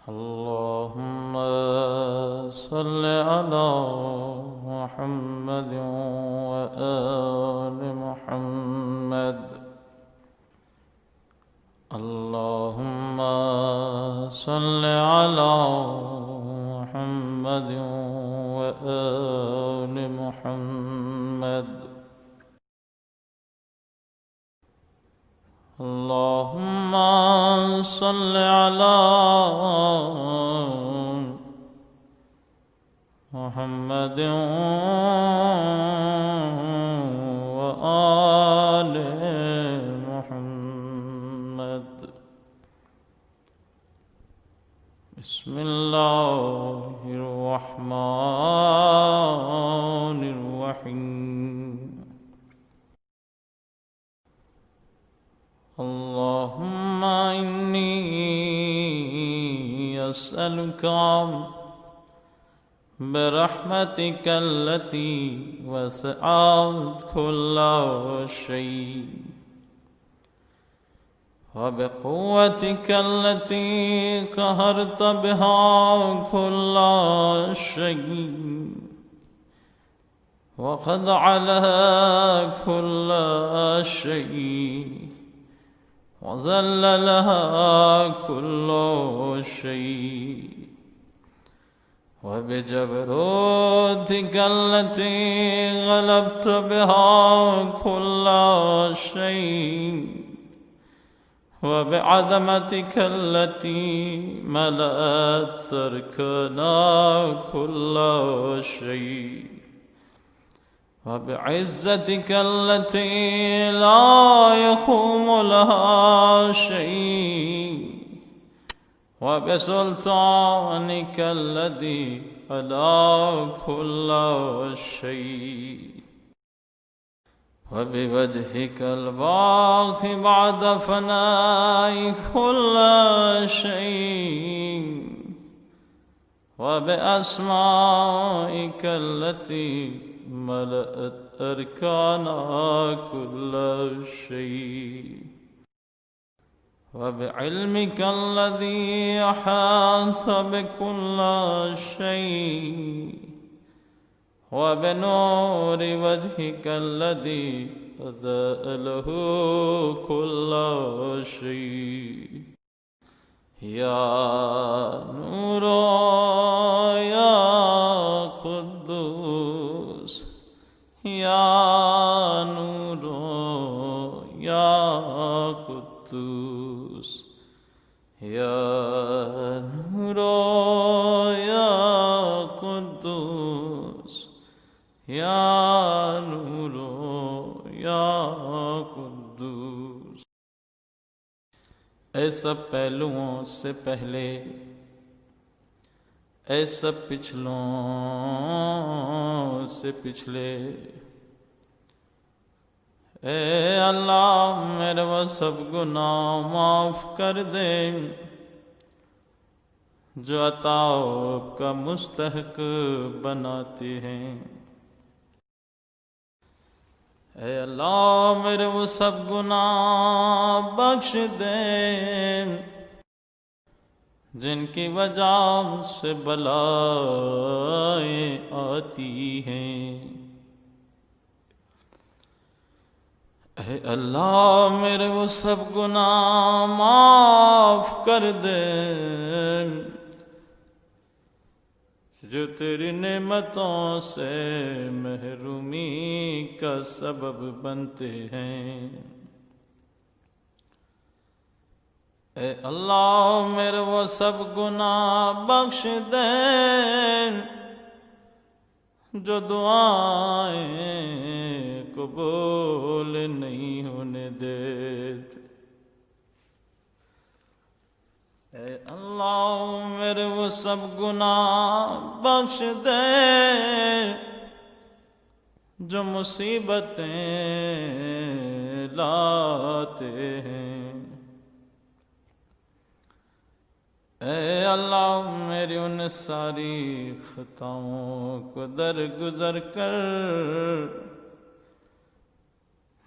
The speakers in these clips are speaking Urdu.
اللهم صل على محمد وآل محمد. اللهم صل على محمد وآل محمد. اللهم صل على محمد وآل محمد. بسم الله الرحمن الرحيم. اللهم إني أسألك برحمتك التي وسعت كل شيء وبقوتك التي قهرت بها كل شيء وخضع لها كل شيء وذل لها كل شيء وبجبروتك التي غلبت بها كل شيء وبعظمتك التي ملأت تركنا كل شيء وبعزتك التي لا يقوم لها شيء وبسلطانك الذي على كل شيء وبوجهك الباقي بعد فناء كل شيء وبأسمائك التي ملأت أركانا كل شيء وبعلمك الذي أحاط بكل شيء وبنور وجهك الذي أضاء له كل شيء. يا نور يا قدوس يا نور يا قدوس يا نور يا قدوس يا نور يا قدوس. اے سب پہلوؤں سے پہلے، اے سب پچھلوں سے پچھلے، اے اللہ میرے وہ سب گناہ معاف کر دے جو عطاء کا مستحق بناتے ہیں. اے اللہ میرے وہ سب گناہ بخش دے جن کی وجہ سے بلائیں آتی ہیں. اے اللہ میرے وہ سب گناہ معاف کر دے جو تیری نعمتوں سے محرومی کا سبب بنتے ہیں. اے اللہ میرے وہ سب گناہ بخش دے جو دعائیں قبول نہیں ہونے دیتے. اے اللہ میرے وہ سب گناہ بخش دے جو مصیبتیں لاتے ہیں. اے اللہ میری ان ساری خطاؤں کو درگزر کر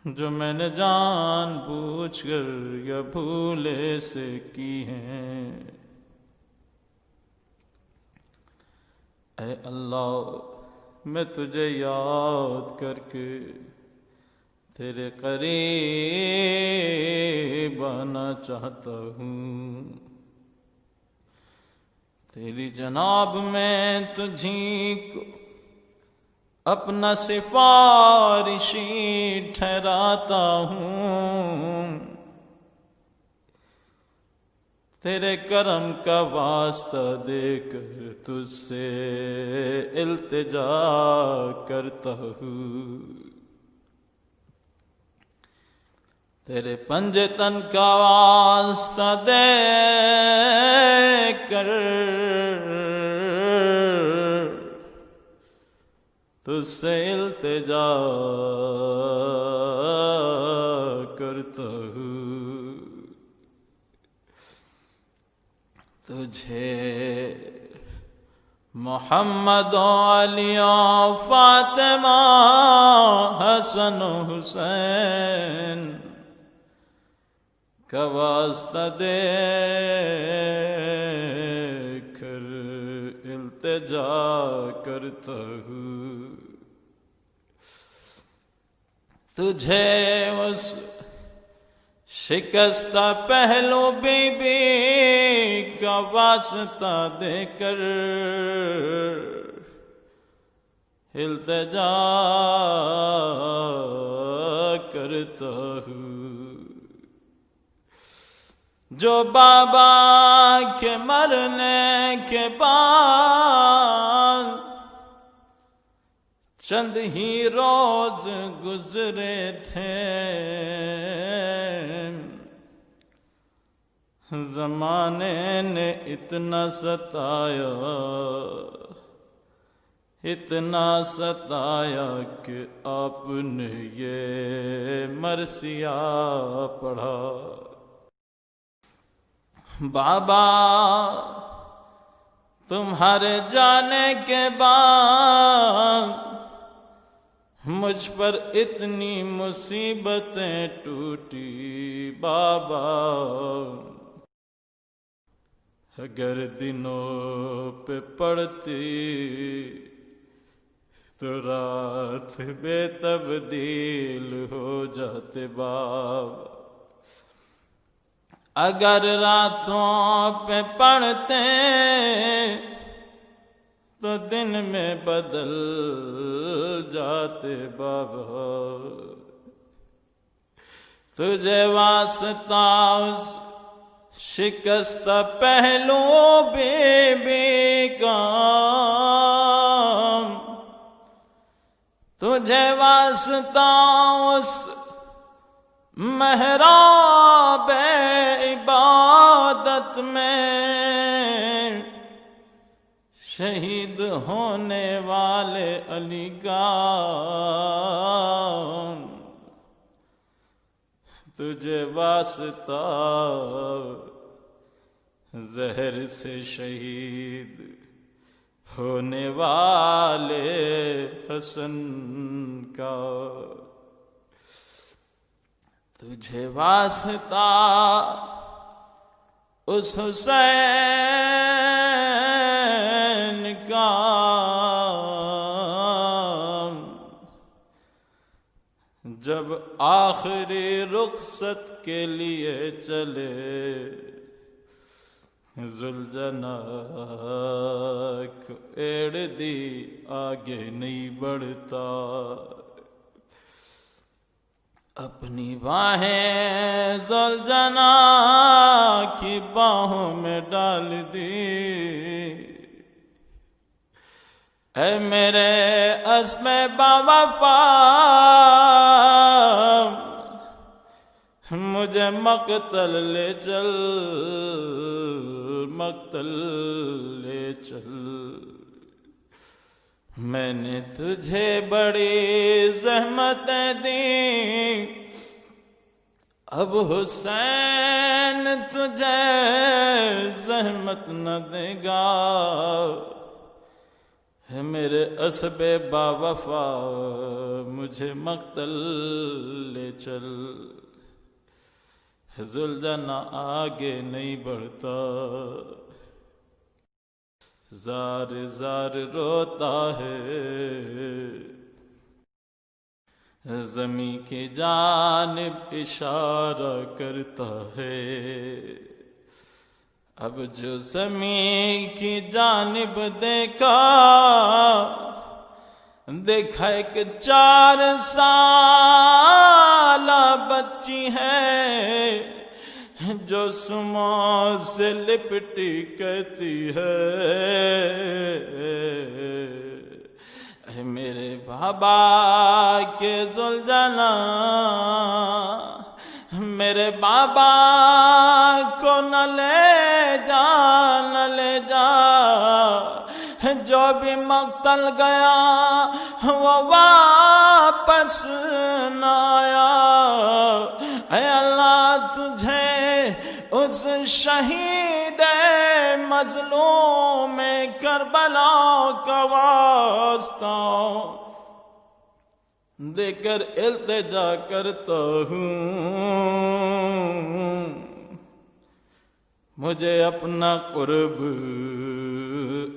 جو میں نے جان بوجھ کر یا بھولے سے کی ہیں. اے اللہ میں تجھے یاد کر کے تیرے قریب آنا چاہتا ہوں، تیری جناب میں تجھی کو اپنا سفارشی ٹھہراتا ہوں، تیرے کرم کا واسطہ دے کر تجھ سے التجا کرتا ہوں، تیرے پنجے تن کا واسطہ دے کر تجھ سے التجا کرتا ہوں، تجھے محمد و علی و فاطمہ حسن و حسین کا واسطہ دے کر التجا کرتا ہوں، تجھے اس شکستہ پہلو بی بی کا واسطہ دے کر التجا کرتا ہوں، جو بابا کے مرنے کے بعد چند ہی روز گزرے تھے، زمانے نے اتنا ستایا کہ آپ نے یہ مرثیہ پڑھا، بابا تمہارے جانے کے بعد مجھ پر اتنی مصیبتیں ٹوٹی، بابا اگر دنوں پہ پڑتی تو رات بے تبدیل ہو جاتے بابا، اگر راتوں پہ پڑھتے تو دن میں بدل جاتے بابا، تجھے واسطہ اس شکستہ پہلو بی بی کا، تجھے واسطہ اس محراب عبادت میں شہید ہونے والے علی کا، تجھے واسطہ زہر سے شہید ہونے والے حسن کا، تجھے واسطہ اس حسین کا، جب آخری رخصت کے لیے چلے ذوالجناح کو ایڑ دی آگے نہیں بڑھتا، اپنی باہیں ذوالجناح کی باہوں میں ڈال دی، اے میرے عزم باوفا مجھے مقتل لے چل، مقتل لے چل، میں نے تجھے بڑی زحمتیں دیں، اب حسین تجھے زحمت نہ دے گا، میرے اسب باوفا مجھے مقتل لے چل، ذوالجناح آگے نہیں بڑھتا، زار زار روتا ہے، زمیں کی جانب اشارہ کرتا ہے۔ اب جو زمین کی جانب دیکھا ایک 4 سالہ بچی ہے، جو سماں سے لپٹی کہتی ہے، اے میرے بابا کے ذوالجلال، میرے بابا کو نہ لے جا، نہ لے جا، جو بھی مقتل گیا وہ واپس نہ آیا۔ اے اللہ تجھے اس شہید مظلوم کربلا کا واسطہ دے کر التجا کرتا ہوں، مجھے اپنا قرب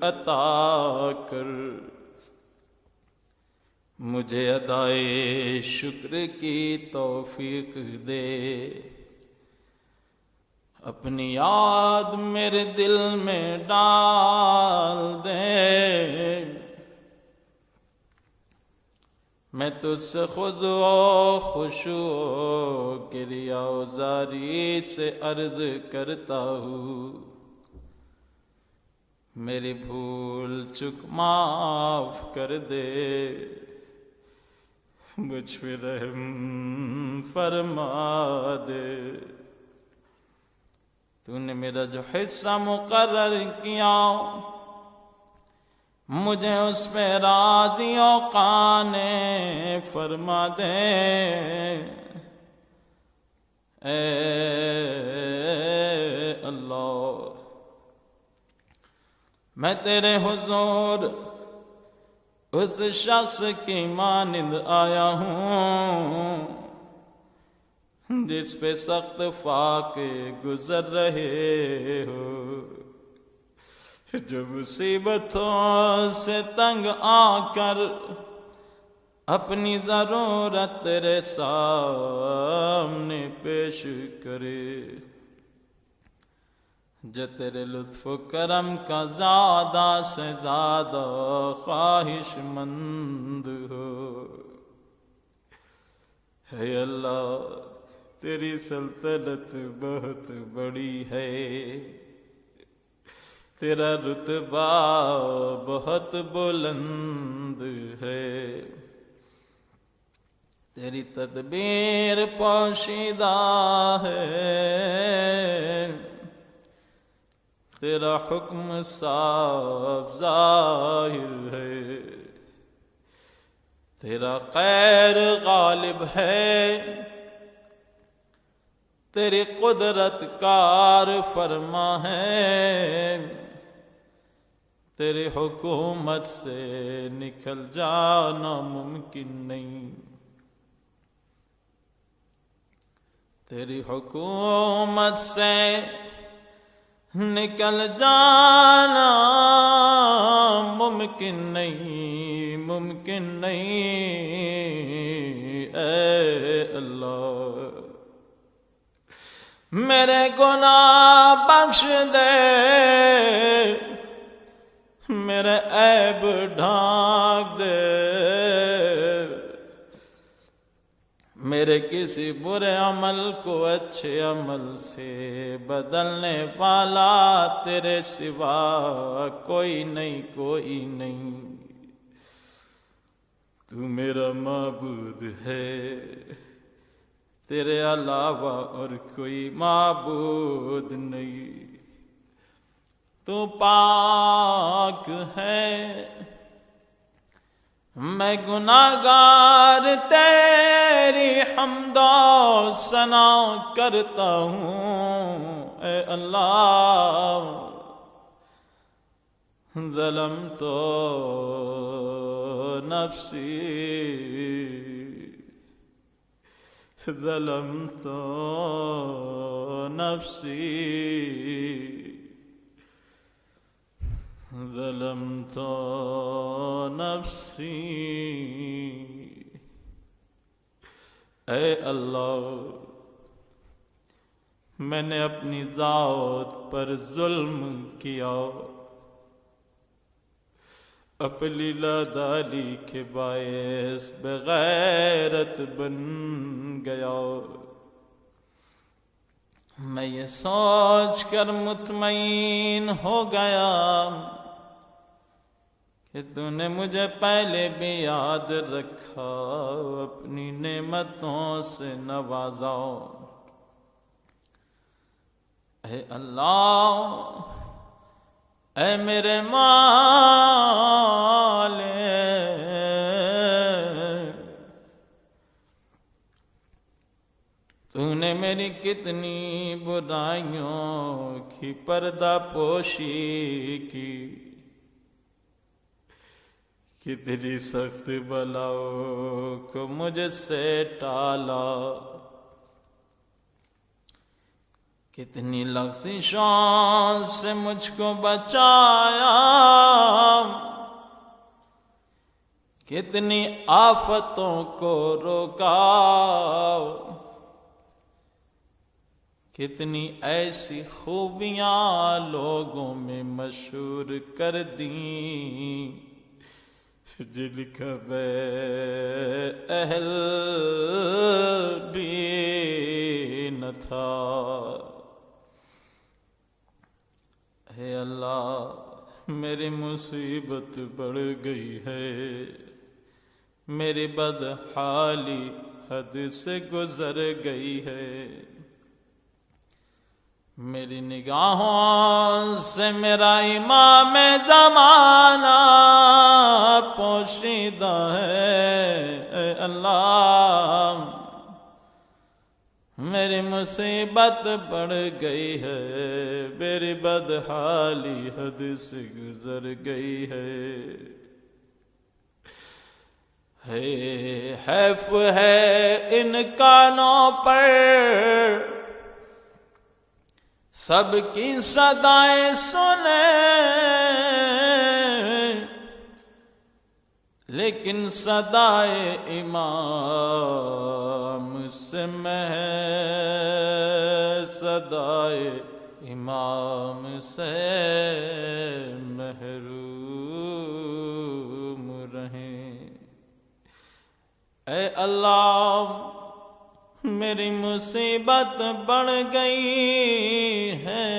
عطا کر، مجھے ادائے شکر کی توفیق دے، اپنی یاد میرے دل میں ڈال دے، میں تجھ سے خضوع و خشوع کی ریاضاری سے عرض کرتا ہوں، میری بھول چک معاف کر دے، مجھ پہ رحم فرما دے، تو نے میرا جو حصہ مقرر کیا مجھے اس پہ راضی و قانع فرما دے، اے اللہ میں تیرے حضور اس شخص کی مانند آیا ہوں جس پہ سخت فاقے گزر رہے ہو، جو مصیبتوں سے تنگ آ کر اپنی ضرورت تیرے سامنے پیش کرے، جو تیرے لطف و کرم کا زیادہ سے زیادہ خواہش مند ہو۔ اے اللہ تیری سلطنت بہت بڑی ہے، تیرا رتبہ بہت بلند ہے، تیری تدبیر پوشیدہ ہے، تیرا حکم صاف ظاہر ہے، تیرا خیر غالب ہے، تیری قدرت کار فرما ہے، تیری حکومت سے نکل جانا ممکن نہیں، تیری حکومت سے نکل جانا ممکن نہیں، ممکن نہیں، اے اللہ میرے گناہ بخش دے، میرے عیب ڈھانک دے، میرے کسی برے عمل کو اچھے عمل سے بدلنے والا تیرے سوا کوئی نہیں، کوئی نہیں، تو میرا معبود ہے، تیرے علاوہ اور کوئی معبود نہیں، تو پاک ہے، میں گناہگار تیری حمد و ثنا کرتا ہوں، اے اللہ ظلمت نفسی، ظلمت نفسی، ظلمت نفسی، اے اللہ میں نے اپنی ذات پر ظلم کیا، اپنی نادانی کے باعث بغیرت بن گیا۔ میں یہ سوچ کر مطمئن ہو گیا کہ تو نے مجھے پہلے بھی یاد رکھا، اپنی نعمتوں سے نوازا۔ اے اللہ، اے میرے مالک، تو نے میری کتنی برائیوں کی پردہ پوشی کی، کتنی سخت بلاؤں کو مجھ سے ٹالا، کتنی لغزشوں سے مجھ کو بچایا، کتنی آفتوں کو روکا، کتنی ایسی خوبیاں لوگوں میں مشہور کر دیں جن کا میں اہل بھی نہ تھا۔ اے اللہ، میری مصیبت بڑھ گئی ہے، میری بدحالی حد سے گزر گئی ہے، میری نگاہوں سے میرا امام زمانہ پوشیدہ ہے۔ اے اللہ، میری مصیبت بڑھ گئی ہے، میری بدحالی حد سے گزر گئی ہے۔ حیف ہے ان کانوں پر سب کی صدائیں سنیں، لیکن صدائے امام سے صدائے امام سے محروم رہیں۔ اے اللہ، میری مصیبت بڑھ گئی ہے،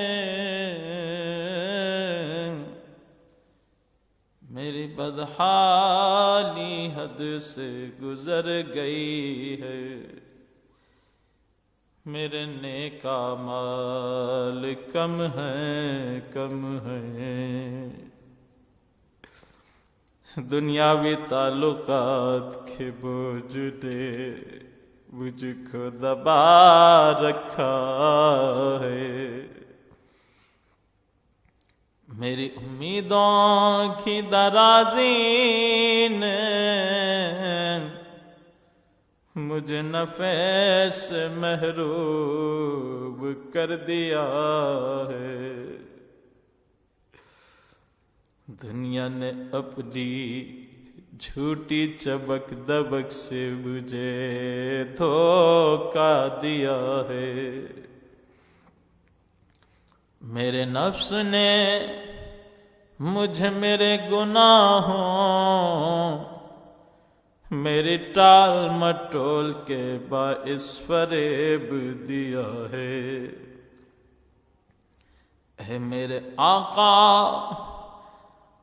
میری بدحالی حد سے گزر گئی ہے، میرے نیک اعمال کم ہیں، کم ہیں، دنیاوی تعلقات کے بوجھ نے مجھ کو دبا رکھا ہے، میری امیدوں کی درازی نے مجھے نفع سے محروم کر دیا ہے، دنیا نے اپنی جھوٹی چبک دبک سے مجھے دھوکا دیا ہے، میرے نفس نے مجھے میرے گناہوں میری ٹال مٹول کے باعث فریب دیا ہے۔ اے میرے آقا،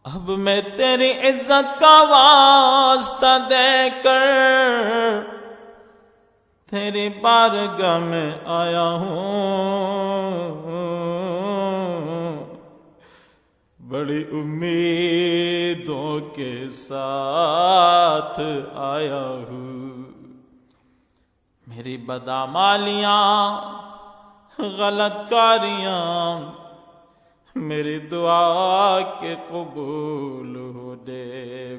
اب میں تیری عزت کا واسطہ دے کر تیری بارگاہ میں آیا ہوں، بڑی امیدوں کے ساتھ آیا ہوں، میری بدعمالیاں، غلط کاریاں میری دعا کے قبول ہونے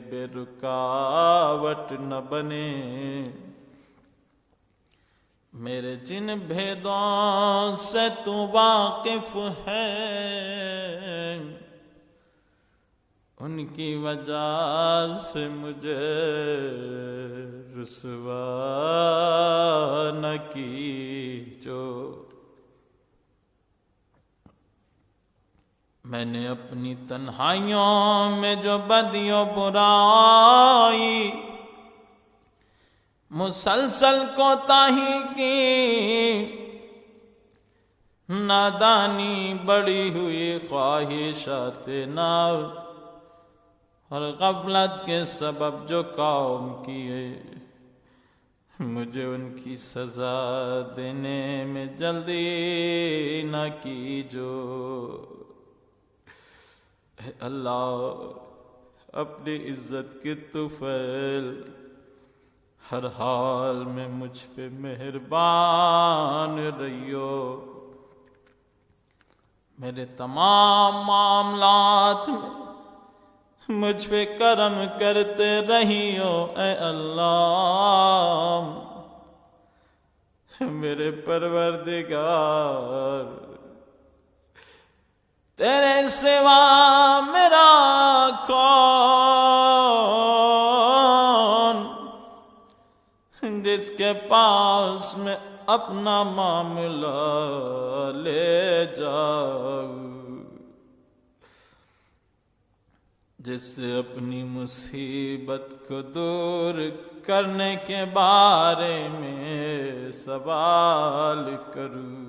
بے رکاوٹ نہ بنے، میرے جن بھیدوں سے تو واقف ہے ان کی وجہ سے مجھے رسوا نہ کیجو۔ میں نے اپنی تنہائیوں میں جو بدی و برائی مسلسل کوتاہی کی، نادانی بڑی ہوئی خواہشات نار اور غفلت کے سبب جو کام کیے، مجھے ان کی سزا دینے میں جلدی نہ کیجو۔ اے اللہ، اپنی عزت کی طفیل ہر حال میں مجھ پہ مہربان رہیو، میرے تمام معاملات میں مجھ پہ کرم کرتے رہیو۔ اے اللہ میرے پروردگار، تیرے سوا میرا کون جس کے پاس میں اپنا معاملہ لے جاؤں، جس سے اپنی مصیبت کو دور کرنے کے بارے میں سوال کروں۔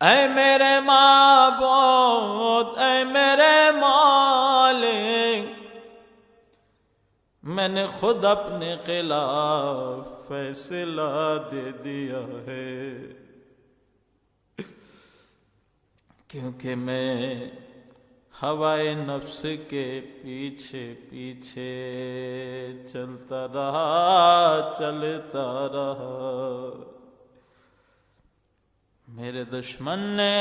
اے میرے معبود، اے میرے مالک، میں نے خود اپنے خلاف فیصلہ دے دیا ہے، کیونکہ میں ہوائے نفس کے پیچھے پیچھے چلتا رہا۔ میرے دشمن نے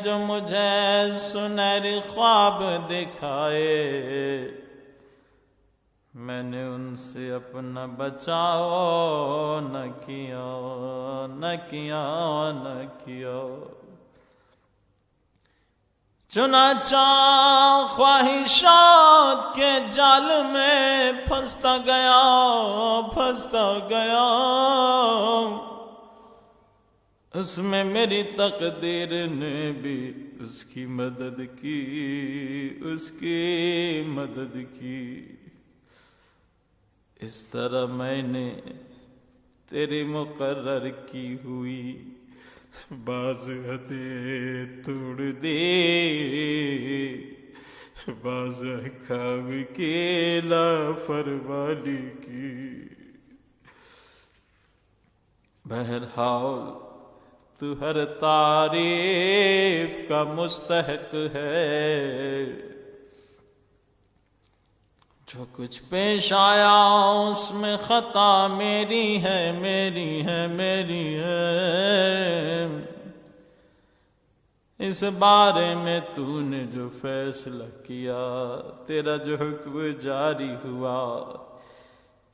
جو مجھے سنہری خواب دکھائے، میں نے ان سے اپنا بچاؤ نہ کیا۔ چنانچہ خواہشات کے جال میں پھنستا گیا، اس میں میری تقدیر نے بھی اس کی مدد کی۔ اس طرح میں نے تیری مقرر کی ہوئی بعض حدیں توڑ دی، بعض احکام کی لاپرواہی کی۔ بہرحال تو ہر تعریف کا مستحق ہے، جو کچھ پیش آیا اس میں خطا میری ہے۔ اس بارے میں تو نے جو فیصلہ کیا، تیرا جو حکم جاری ہوا،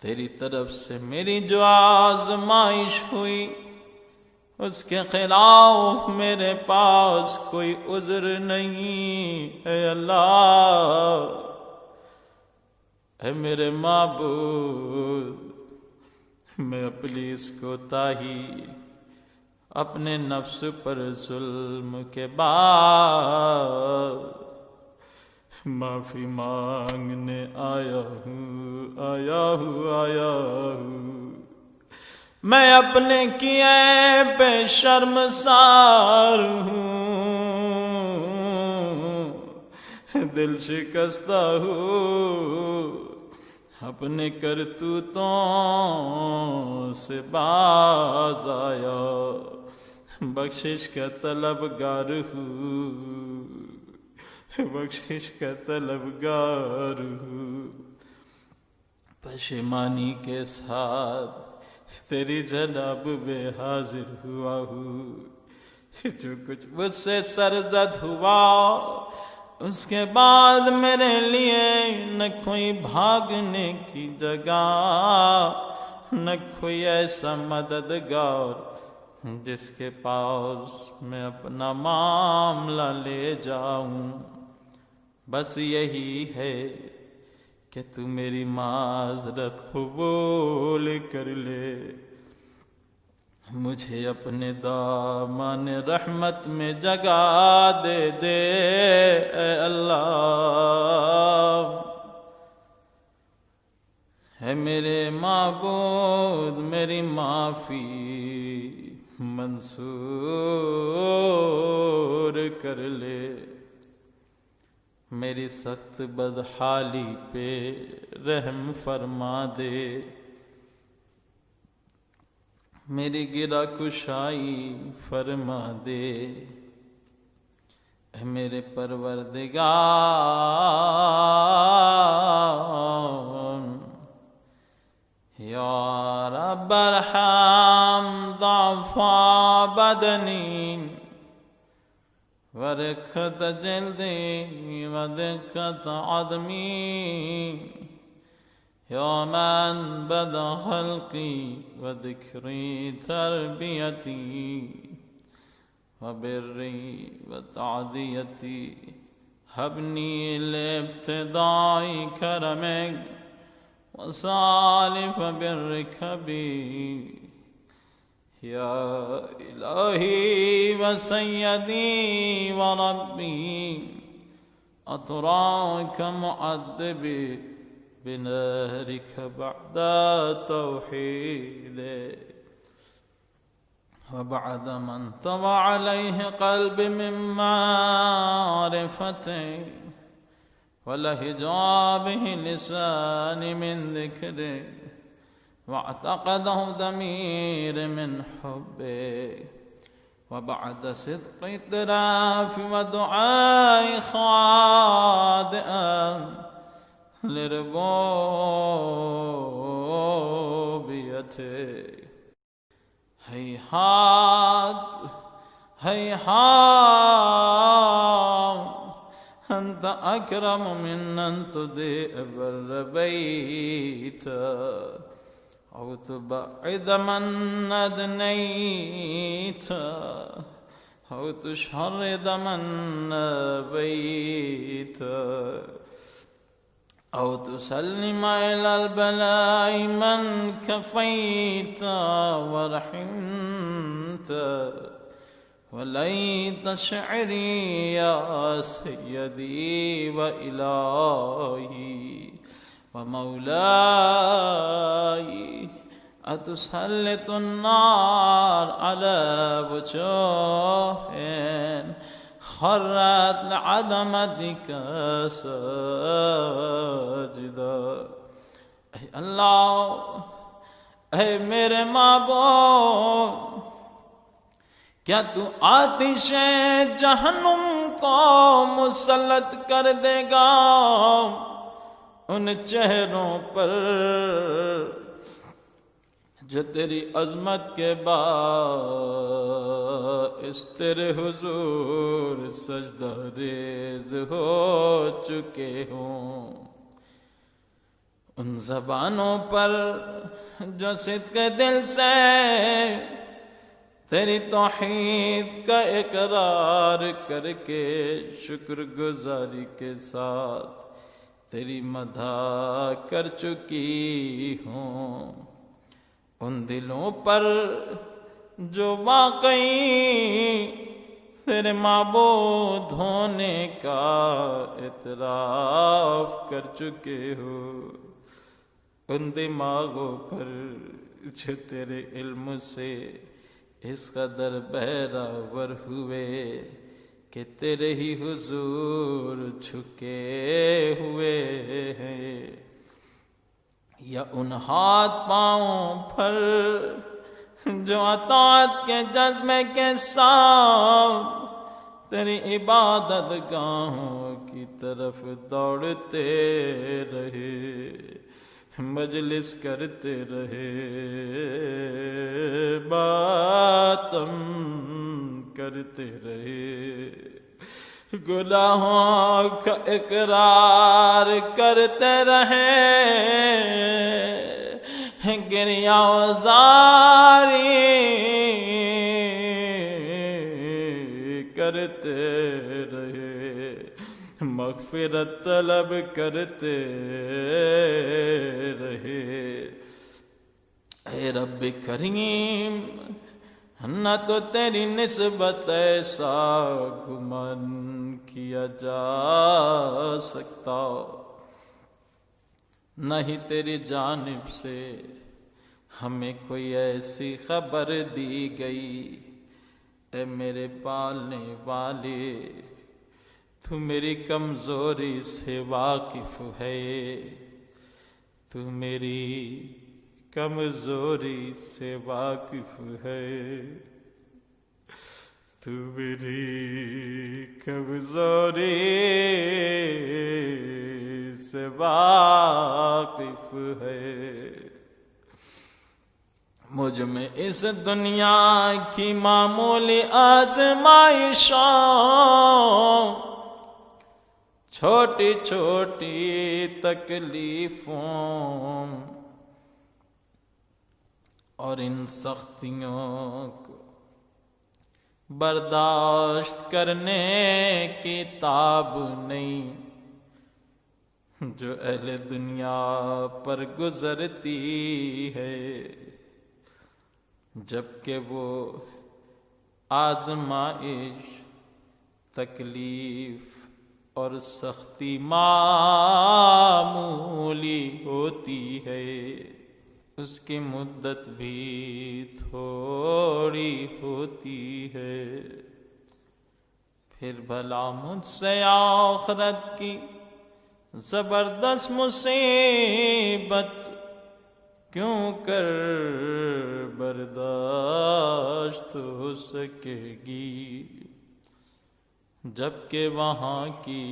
تیری طرف سے میری جو آزمائش ہوئی، اس کے خلاف میرے پاس کوئی عذر نہیں۔ اے اللہ، اے میرے معبود، میں اپنی اس کوتاہی، اپنے نفس پر ظلم کے بعد معافی مانگنے آیا ہوں۔ میں اپنے کیے پہ شرمسار ہوں، دل شکستہ ہوں، اپنے کرتوتوں سے باز آیا، بخشش کا طلبگار ہوں، پشیمانی کے ساتھ تیری جناب میں حاضر ہوا ہوں۔ جو کچھ مجھ سے سرزد ہوا، اس کے بعد میرے لیے نہ کوئی بھاگنے کی جگہ، نہ کوئی ایسا مددگار جس کے پاس میں اپنا معاملہ لے جاؤں۔ بس یہی ہے کہ تو میری معذرت قبول کر لے، مجھے اپنے دامن رحمت میں جگہ دے دے اے اللہ۔ ہے میرے معبود میری معافی منظور کر لے، میری سخت بدحالی پہ رحم فرما دے، میری گرہ کشائی فرما دے اے میرے پروردگار۔ یا رب ارحم ضعف بدنی ورقت جلدی ودقت عظمی، یا من بدا خلقی وذکری تربیتی وبری وتعدیتی، حبنی لابتدائی کرمک وصالف برک بی، یا الہی و سیدی و ربی اطراک معذبی بنہرک بعد توحید، وبعد من طوى عليه قلب من معرفته ولهجا به لسان من ذكره واعتقده ضمير من حبه، وبعد صدق اعتراف ودعاء خادئا لربوبيته، هيهات هيهات أنت أكرم من أن تذئب الربيت أو تبعد من أدنيت أو تشرد من نبيت أو تسلم إلى البلاء من كفيت ورحمت، وليت شعري يا سيدي وإلهي ومولاي، أتسلط النار على وجوه خرت لعظمتك ساجدا۔ اے اللہ، اے میرے معبود، کیا تو آتش جہنم کو مسلط کر دے گا ان چہروں پر جو تیری عظمت کے باعث تیرے حضور سجدہ ریز ہو چکے ہوں، ان زبانوں پر جو صدق دل سے تیری توحید کا اقرار کر کے شکر گزاری کے ساتھ تیری مدح کر چکی ہوں، ان دلوں پر جو واقعی تیرے معبود ہونے کا اعتراف کر چکے ہو، ان دماغوں پر جو تیرے علم سے اس قدر بہراور ہوئے کہ تیرے ہی حضور جھکے ہوئے ہیں، یا ان ہاتھ پاؤں پر جو اطاعت کے جذبے کے ساتھ تیری عبادت گاہوں کی طرف دوڑتے رہے، مجلس کرتے رہے، ماتم کرتے رہے، گناہوں کا اقرار کرتے رہے، گریہ زاری کرتے رہے، مغفرت طلب کرتے رہے۔ اے رب کریم، نہ تو تیری نسبت ایسا گمان کیا جا سکتا، نہ ہی تیری جانب سے ہمیں کوئی ایسی خبر دی گئی۔ اے میرے پالنے والے، تو میری کمزوری سے واقف ہے، تو میری کمزوری سے واقف ہے، تو میری کمزوری سے واقف ہے۔ مجھ میں اس دنیا کی معمولی آزمائشوں، چھوٹی چھوٹی تکلیفوں اور ان سختیوں کو برداشت کرنے کی تاب نہیں جو اہل دنیا پر گزرتی ہے، جبکہ وہ آزمائش، تکلیف اور سختی معمولی ہوتی ہے، اس کی مدت بھی تھوڑی ہوتی ہے۔ پھر بھلا مجھ سے آخرت کی زبردست مصیبت کیوں کر برداشت ہو سکے گی، جبکہ وہاں کی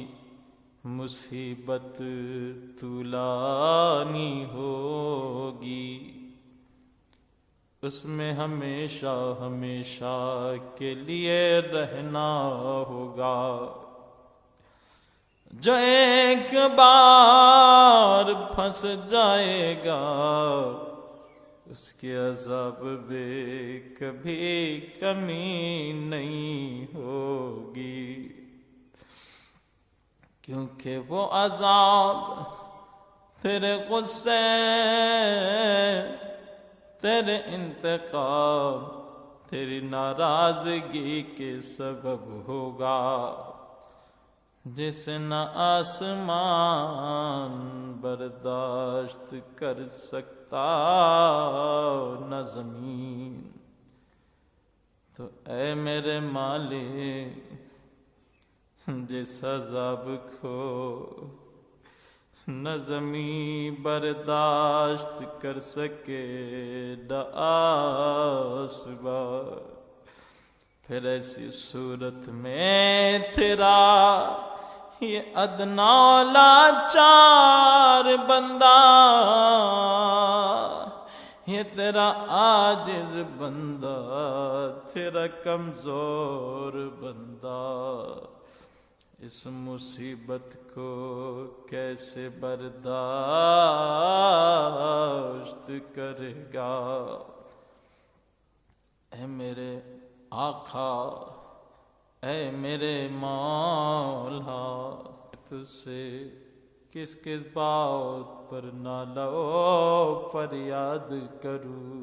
مصیبت طولانی ہوگی، اس میں ہمیشہ ہمیشہ کے لیے رہنا ہوگا۔ جو ایک بار پھنس جائے گا، اس کے عذاب میں کبھی کمی نہیں ہوگی، کیونکہ وہ عذاب تیرے غصے، تیرے انتقام، تیری ناراضگی کے سبب ہوگا، جسے نہ آسمان برداشت کر سکتا نہ زمین۔ تو اے میرے مالک، جس عذاب کو نہ زمین برداشت کر سکے نہ آسمان، پھر ایسی صورت میں تیرا یہ ادنا لاچار بندہ، یہ تیرا عاجز بندہ، تیرا کمزور بندہ اس مصیبت کو کیسے برداشت کرے گا؟ اے میرے آقا، اے میرے مولا، تجھ سے کس کس بات پر نالہ و فریاد کروں؟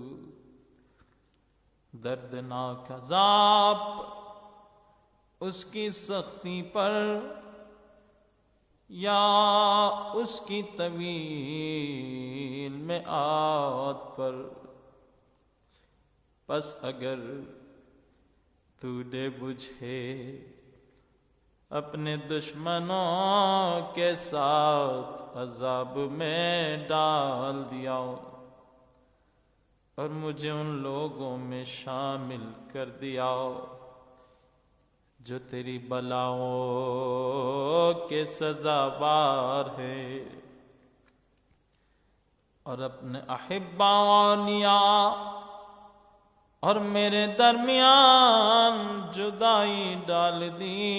دردناک عذاب اس کی سختی پر یا اس کی طویل میعاد پر؟ پس اگر تو نے مجھے اپنے دشمنوں کے ساتھ عذاب میں ڈال دیا اور مجھے ان لوگوں میں شامل کر دیا جو تیری بلاؤں کے سزاوار ہے، اور اپنے احبہ اولیاء اور میرے درمیان جدائی ڈال دی،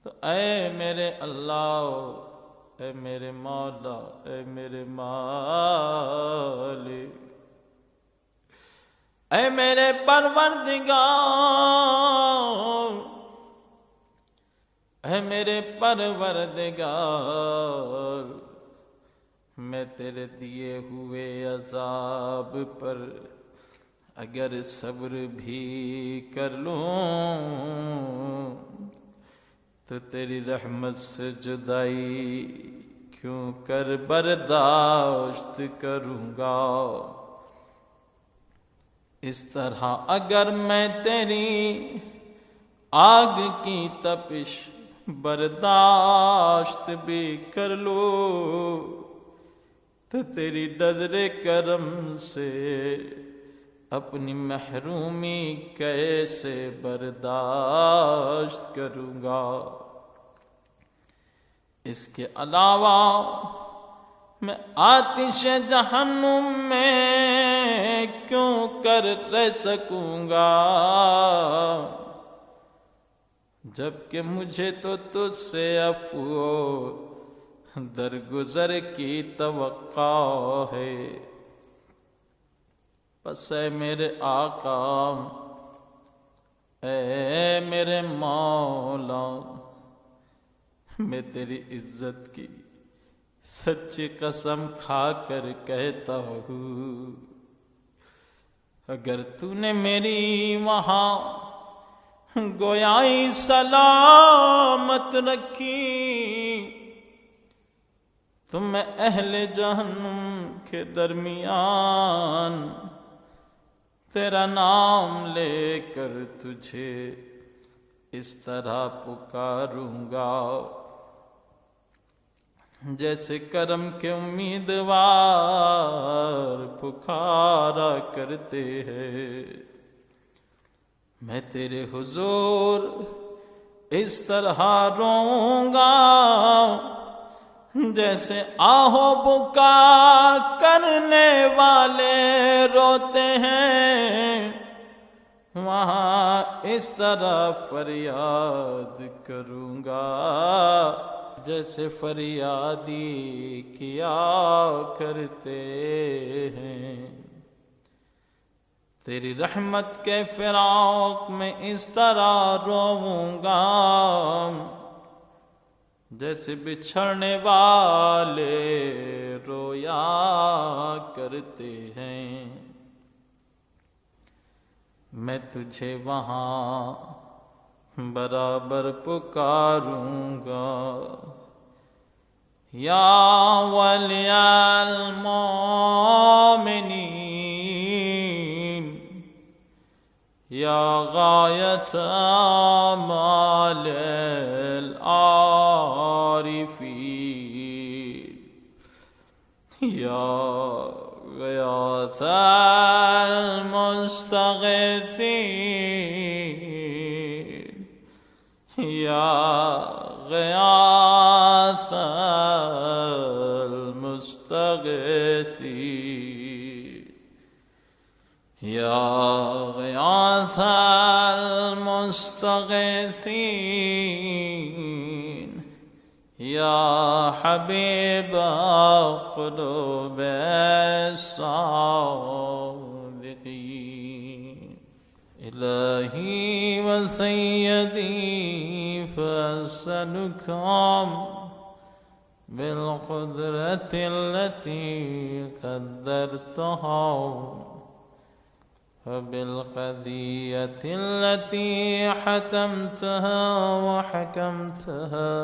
تو اے میرے اللہ، اے میرے مولا، اے میرے مالک، اے میرے پروردگار، اے میرے پروردگار، میں تیرے دیے ہوئے عذاب پر اگر صبر بھی کر لوں تو تیری رحمت سے جدائی کیوں کر برداشت کروں گا۔ اس طرح اگر میں تیری آگ کی تپش برداشت بھی کر لوں تو تیری نظر کرم سے اپنی محرومی کیسے برداشت کروں گا۔ اس کے علاوہ میں آتش جہنم میں کیوں کر رہ سکوں گا، جبکہ مجھے تو تجھ سے عفو درگزر کی توقع ہے۔ پس اے میرے آقا، اے میرے مولا، میں تیری عزت کی سچی قسم کھا کر کہتا ہوں، اگر تو نے میری وہاں گویائی سلامت رکھی تو میں اہل جہنم کے درمیان تیرا نام لے کر تجھے اس طرح پکاروں گا جیسے کرم کے امیدوار پکارا کرتے ہیں۔ میں تیرے حضور اس طرح روؤں گا جیسے آہو بکا کرنے والے روتے ہیں، وہاں اس طرح فریاد کروں گا جیسے فریادی کیا کرتے ہیں۔ تیری رحمت کے فراق میں اس طرح روؤں گا جیسے بچھڑنے والے رویا کرتے ہیں۔ میں تجھے وہاں برابر پکاروں گا، یا ولی المومنین، یا غایت آمال العارفین، یا غیاث المستغیثین، یا غیاث المستغیثین، یا غیاث المستغیثین، یا حبیب قلوب الصادقین۔ الہی و سیدی فاسألکم بالقدرة التي قدرتها وبالقضية التي حتمتها وحكمتها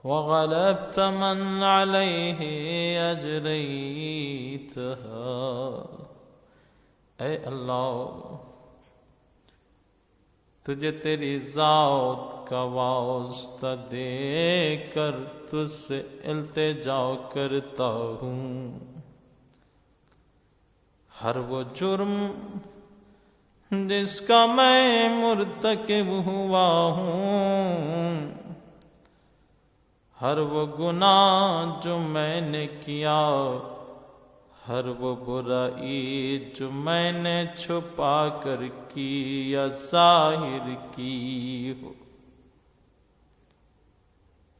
وغلبت من عليه أجريتها۔ اے اللہ، تجھے تیری ذات کا واسطہ دے کر تجھ سے التجا کرتا ہوں، ہر وہ جرم جس کا میں مرتکب ہوا ہوں، ہر وہ گناہ جو میں نے کیا، ہر وہ برائی جو میں نے چھپا کر کی یا ظاہر کی ہو،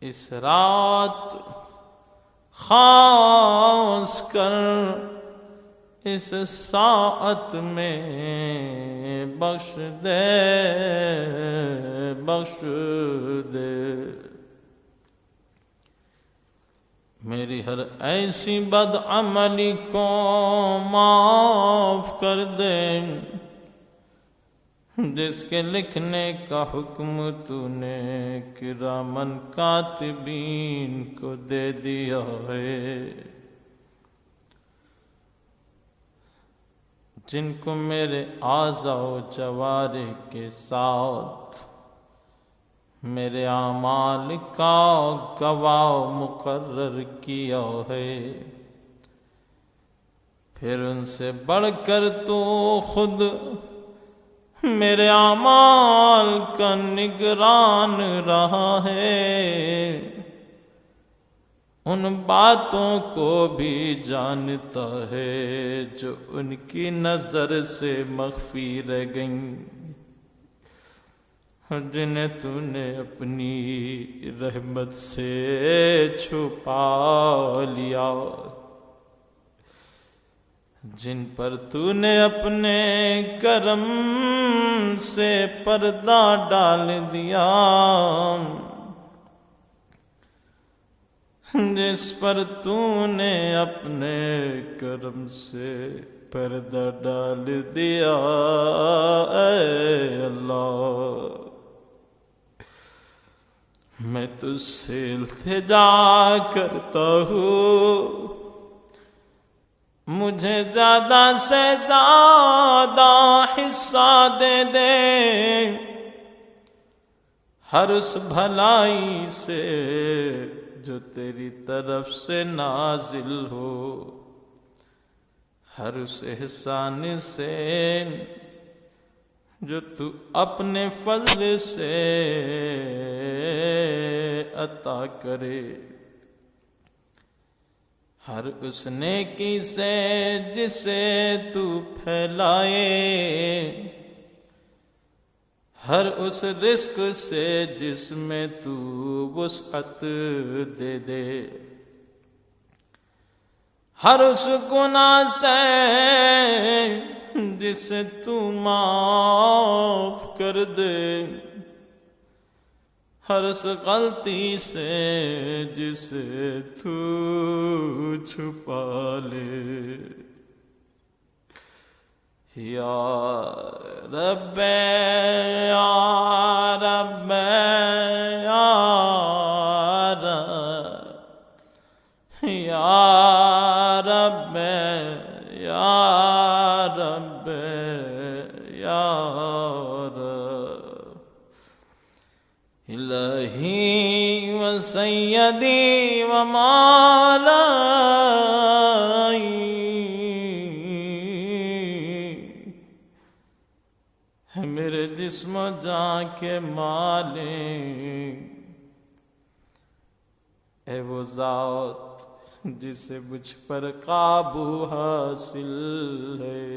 اس رات خاص کر اس ساعت میں بخش دے بخش دے، میری ہر ایسی بدعملی کو معاف کر دے جس کے لکھنے کا حکم تو نے کرامن کاتبین کو دے دیا ہے، جن کو میرے اعضاء و جوارح کے ساتھ میرے اعمال کا گواہ مقرر کیا ہے، پھر ان سے بڑھ کر تو خود میرے اعمال کا نگران رہا ہے، ان باتوں کو بھی جانتا ہے جو ان کی نظر سے مخفی رہ گئیں، جنہیں تو نے اپنی رحمت سے چھپا لیا، جن پر تو نے اپنے کرم سے پردہ ڈال دیا، جس پر تو نے اپنے کرم سے پردہ ڈال دیا، اے اللہ میں تجھ سے التجا کرتا ہوں، مجھے زیادہ سے زیادہ حصہ دے دے ہر اس بھلائی سے جو تیری طرف سے نازل ہو، ہر اس احسان سے جو تو اپنے فضل سے عطا کرے، ہر اس نیکی سے جسے تو پھیلائے، ہر اس رزق سے جس میں تو وسعت دے دے، ہر اس گناہ سے جسے تو معاف کر دے، ہر اس غلطی سے جسے تو چھپا لے، یا رب یا رب یا رب یا رب یا رب یا رب، الہی و سیدی و مولائی، میرے جسم و جان کے مالک، اے وہ ذات جسے مجھ پر قابو حاصل ہے،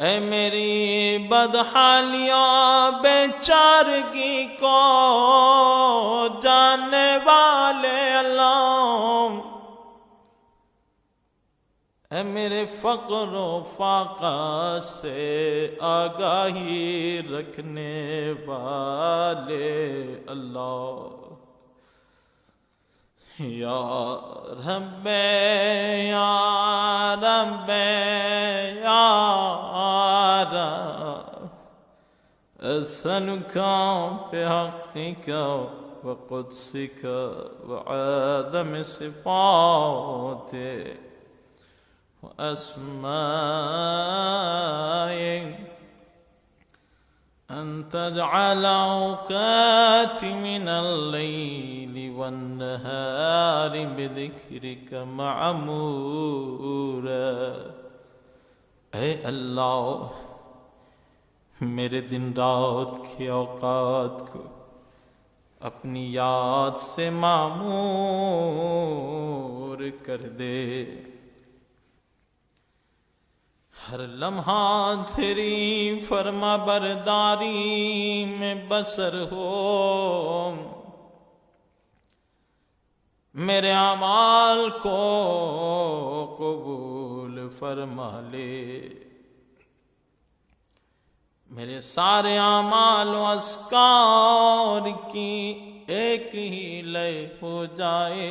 اے میری بدحالیاں بے چارگی کو جاننے والے اللہ، اے میرے فقر و فاقہ سے آگاہی رکھنے والے اللہ، یا رب یا رب یا رب، أسألك بحقك وقدسك وعدم صفاتك وأسمائك أن تجعل أوقاتي من الليل والنهار بذكرك معمورا، اے اللہ میرے دن رات کے اوقات کو اپنی یاد سے معمور کر دے، ہر لمحہ تیری فرما برداری میں بسر ہو، میرے اعمال کو قبول فرما لے، میرے سارے اعمال و اذکار کی ایک ہی لے ہو جائے،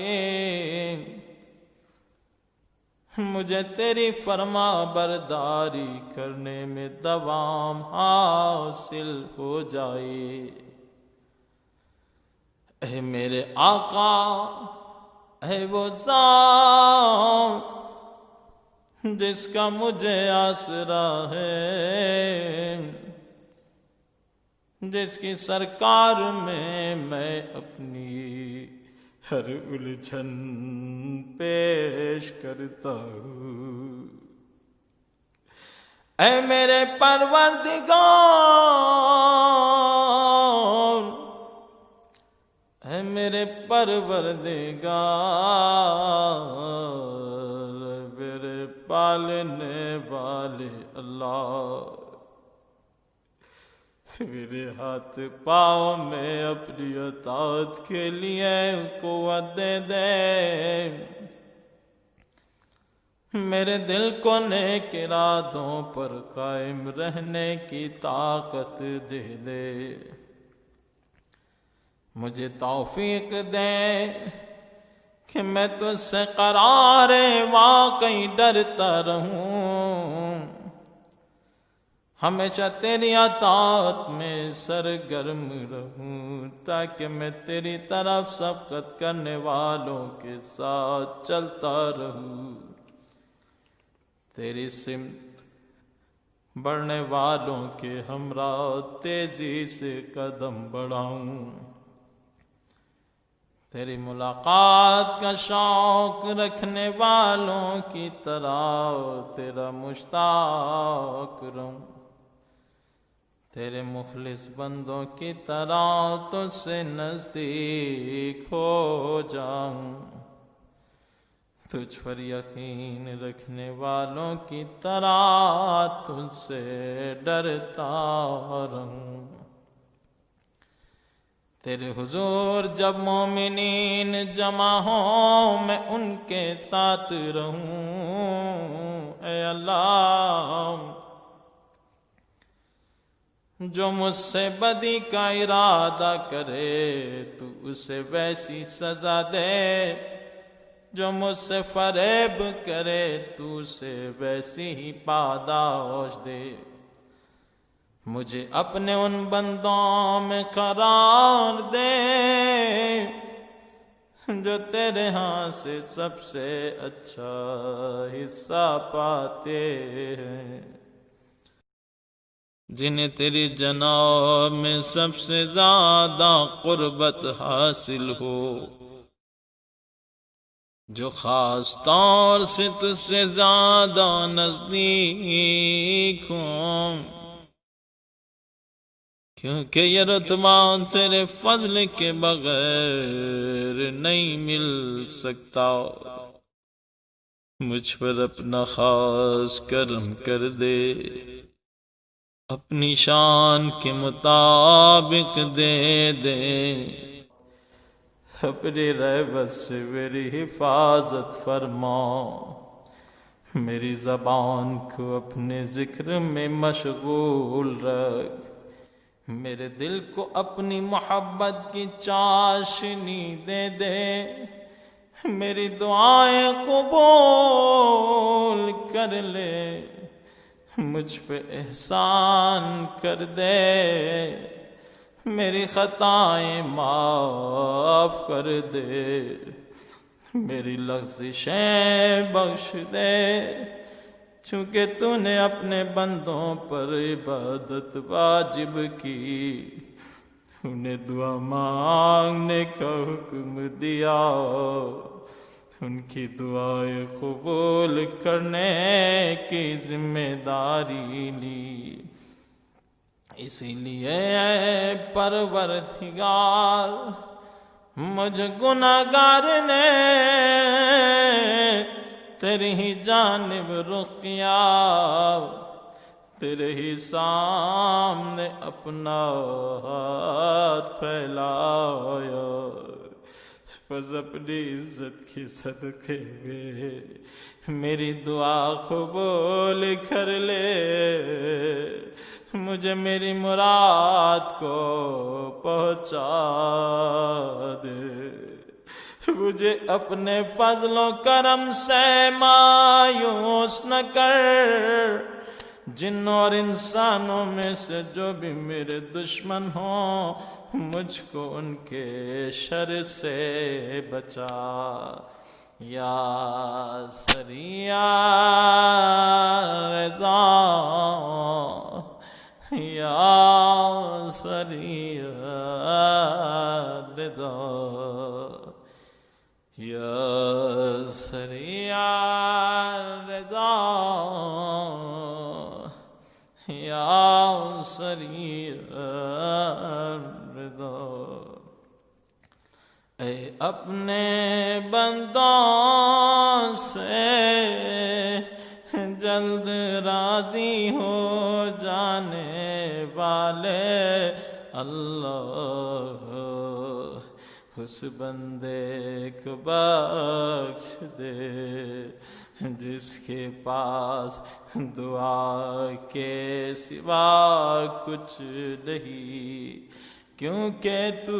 مجھے تیری فرما برداری کرنے میں دوام حاصل ہو جائے۔ اے میرے آقا، اے وہ ذات جس کا مجھے آسرا ہے، جس کی سرکار میں اپنی ہر الجھن پیش کرتا ہوں۔ اے میرے پروردگار، اے میرے پروردگار، میرے پالنے والے اللہ، میرے ہاتھ پاؤں میں اپنی اطاعت کے لیے قوت دے دے، میرے دل کو نیک ارادوں پر قائم رہنے کی طاقت دے دے، مجھے توفیق دے کہ میں تجھ سے قرار واقعی ڈرتا رہوں، ہمیشہ تیری اطاعت میں سرگرم رہوں، تاکہ میں تیری طرف سبقت کرنے والوں کے ساتھ چلتا رہوں، تیری سمت بڑھنے والوں کے ہمراہ تیزی سے قدم بڑھاؤں، تیری ملاقات کا شوق رکھنے والوں کی طرح تیرا مشتاق رہوں، تیرے مخلص بندوں کی طرح تجھ سے نزدیک ہو جاؤں، تجھ پر یقین رکھنے والوں کی طرح تجھ سے ڈرتا رہوں، تیرے حضور جب مومنین جمع ہوں میں ان کے ساتھ رہوں، اے اللہ جو مجھ سے بدی کا ارادہ کرے تو اسے ویسی سزا دے، جو مجھ سے فریب کرے تو اسے ویسی ہی پاداش دے، مجھے اپنے ان بندوں میں قرار دے جو تیرے ہاں سے سب سے اچھا حصہ پاتے ہیں، جنہیں تیری جناب میں سب سے زیادہ قربت حاصل ہو، جو خاص طور سے تجھ سے زیادہ نزدیک ہوں، کیونکہ یہ رتبہ تیرے فضل کے بغیر نہیں مل سکتا، مجھ پر اپنا خاص کرم کر دے، اپنی شان کے مطابق دے دے، اپنی رحمت سے میری حفاظت فرما، میری زبان کو اپنے ذکر میں مشغول رکھ، میرے دل کو اپنی محبت کی چاشنی دے دے، میری دعائیں قبول کر لے، مجھ پہ احسان کر دے، میری خطائیں معاف کر دے، میری لغزشیں بخش دے، چونکہ تو نے اپنے بندوں پر عبادت واجب کی، انہیں دعا مانگنے کا حکم دیا، ان کی دعائیں قبول کرنے کی ذمہ داری لی، اسی لیے اے پروردگار مجھ گناہگار نے تیری ہی جانب رخ کیا، تیرے ہی سامنے اپنا ہاتھ پھیلایا، بس اپنی عزت کی صدقے میں میری دعا قبول کر لے، مجھے میری مراد کو پہنچا دے، مجھے اپنے فضل و کرم سے مایوس نہ کر، جن اور انسانوں میں سے جو بھی میرے دشمن ہوں مجھ کو ان کے شر سے بچا، یا سریع رضا، یا سریع رضا، یا سریع رضا، یا سریع رضا۔ اے اپنے بندوں سے جلد راضی ہو جانے والے اللہ، اس بندے کو بخش دے جس کے پاس دعا کے سوا کچھ نہیں، کیونکہ تو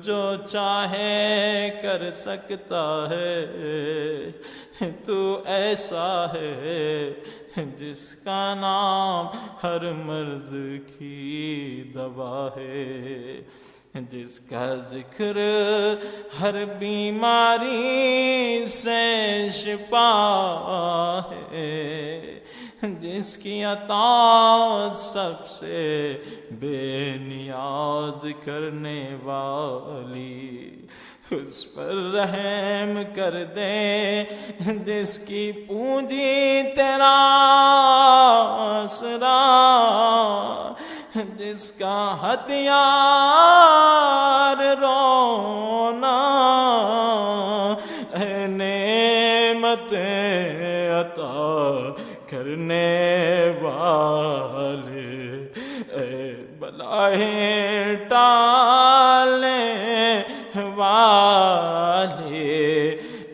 جو چاہے کر سکتا ہے، تو ایسا ہے جس کا نام ہر مرض کی دوا ہے، جس کا ذکر ہر بیماری سے شفا ہے، جس کی عطا سب سے بے نیاز کرنے والی، اس پر رحم کر دے، جس کی پونجی تیرا آسرا، جس کا ہتھیار رونا، اے نعمت عطا کرنے والے، اے بلائیں ٹالنے والے،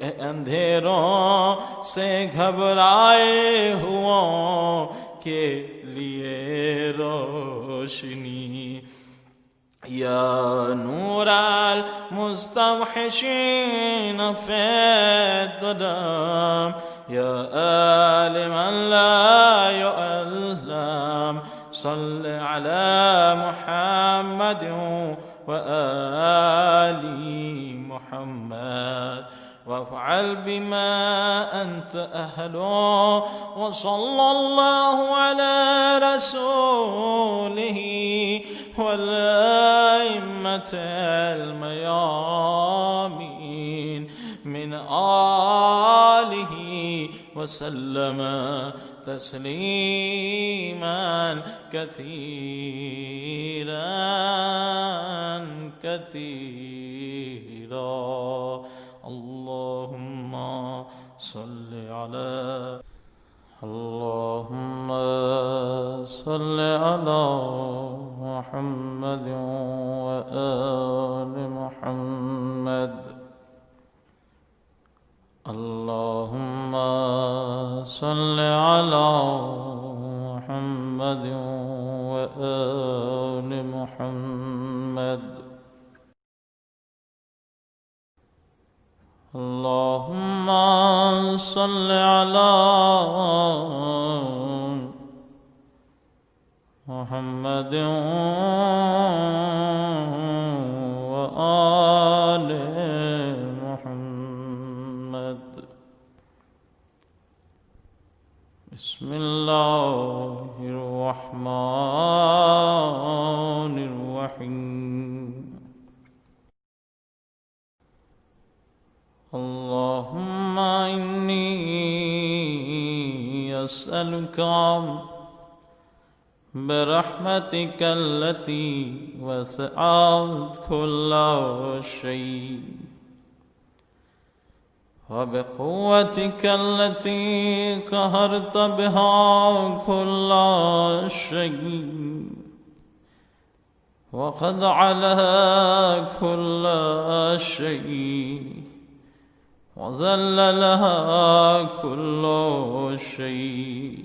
اے اندھیروں سے گھبرائے ہوں کے لیے روشنی، یا نور المستوحشین فی الظلام، یا عالما لا يعلم، صل علی محمد وآل محمد، وافعل بما أنت أهله، وصلى الله على رسوله والأئمة الميامين من آله وسلم تسليما كثيرا كثيرا۔ اللهم صل على محمد وآل محمد، اللهم صل على محمد وآل محمد، اللهم صل على محمد وآل محمد۔ بسم الله الرحمن الرحيم، اللهم إني أسألك برحمتك التي وسعت كل شيء، وبقوتك التي قهرت بها كل شيء، وخضع لها كل شيء وذل لها كل شيء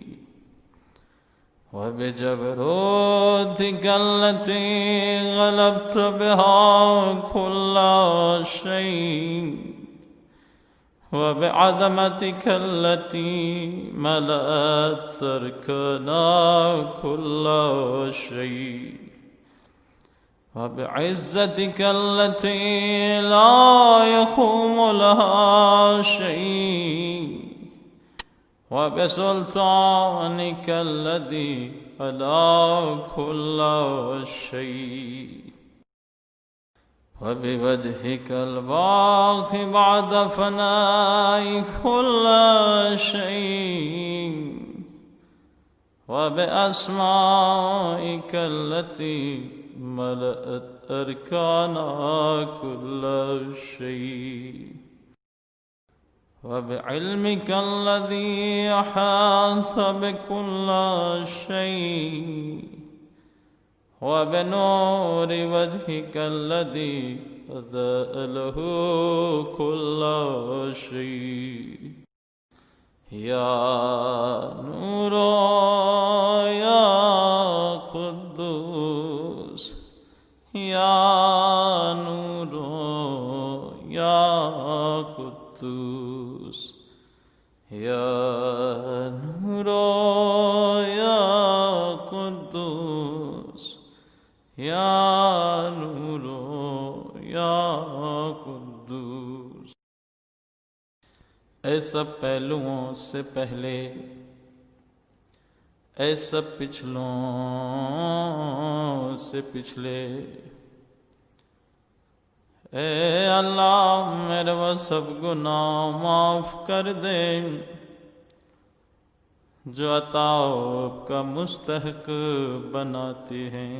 وبجبروتك التي غلبت بها كل شيء وبعظمتك التي ملأت تركنا كل شيء وبعزتك التي لا يقوم لها شيء وبسلطانك الذي على كل شيء وبوجهك الباقي بعد فناء كل شيء وبأسمائك التي ملأت أركانا كل شيء وبعلمك الذي أحاط بكل شيء وبنور وجهك الذي أضاء له كل شيء يا نور يا قدوس يا نور يا قدوس يا نور يا قدوس يا نور يا قدوس. اے سب پہلوؤں سے پہلے، اے سب پچھلوں سے پچھلے، اے اللہ میرے وہ سب گناہ معاف کر دے جو عطاء کا مستحق بناتے ہیں.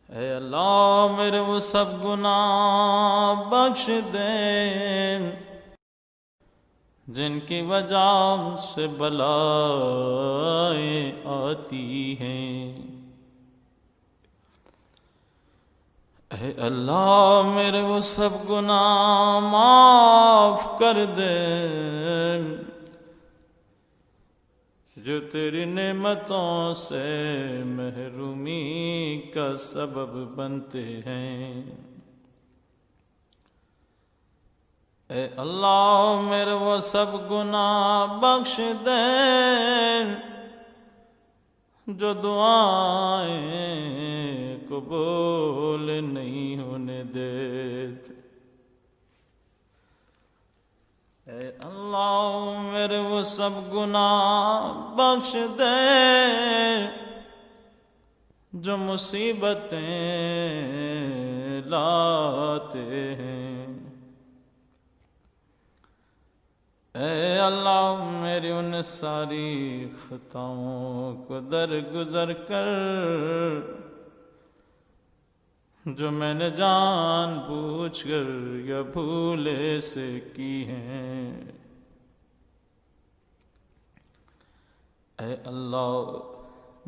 اے اللہ میرے وہ سب گناہ بخش دے جن کی وجہ سے بلائیں آتی ہیں. اے اللہ میرے وہ سب گناہ معاف کر دے جو تیری نعمتوں سے محرومی کا سبب بنتے ہیں. اے اللہ میرے وہ سب گناہ بخش دے جو دعائیں قبول نہیں ہونے دیتے. اے اللہ میرے وہ سب گناہ بخش دے جو مصیبتیں لاتے ہیں. اے اللہ میری ان ساری خطاؤں کو درگزر کر جو میں نے جان بوجھ کر یا بھولے سے کی ہیں. اے اللہ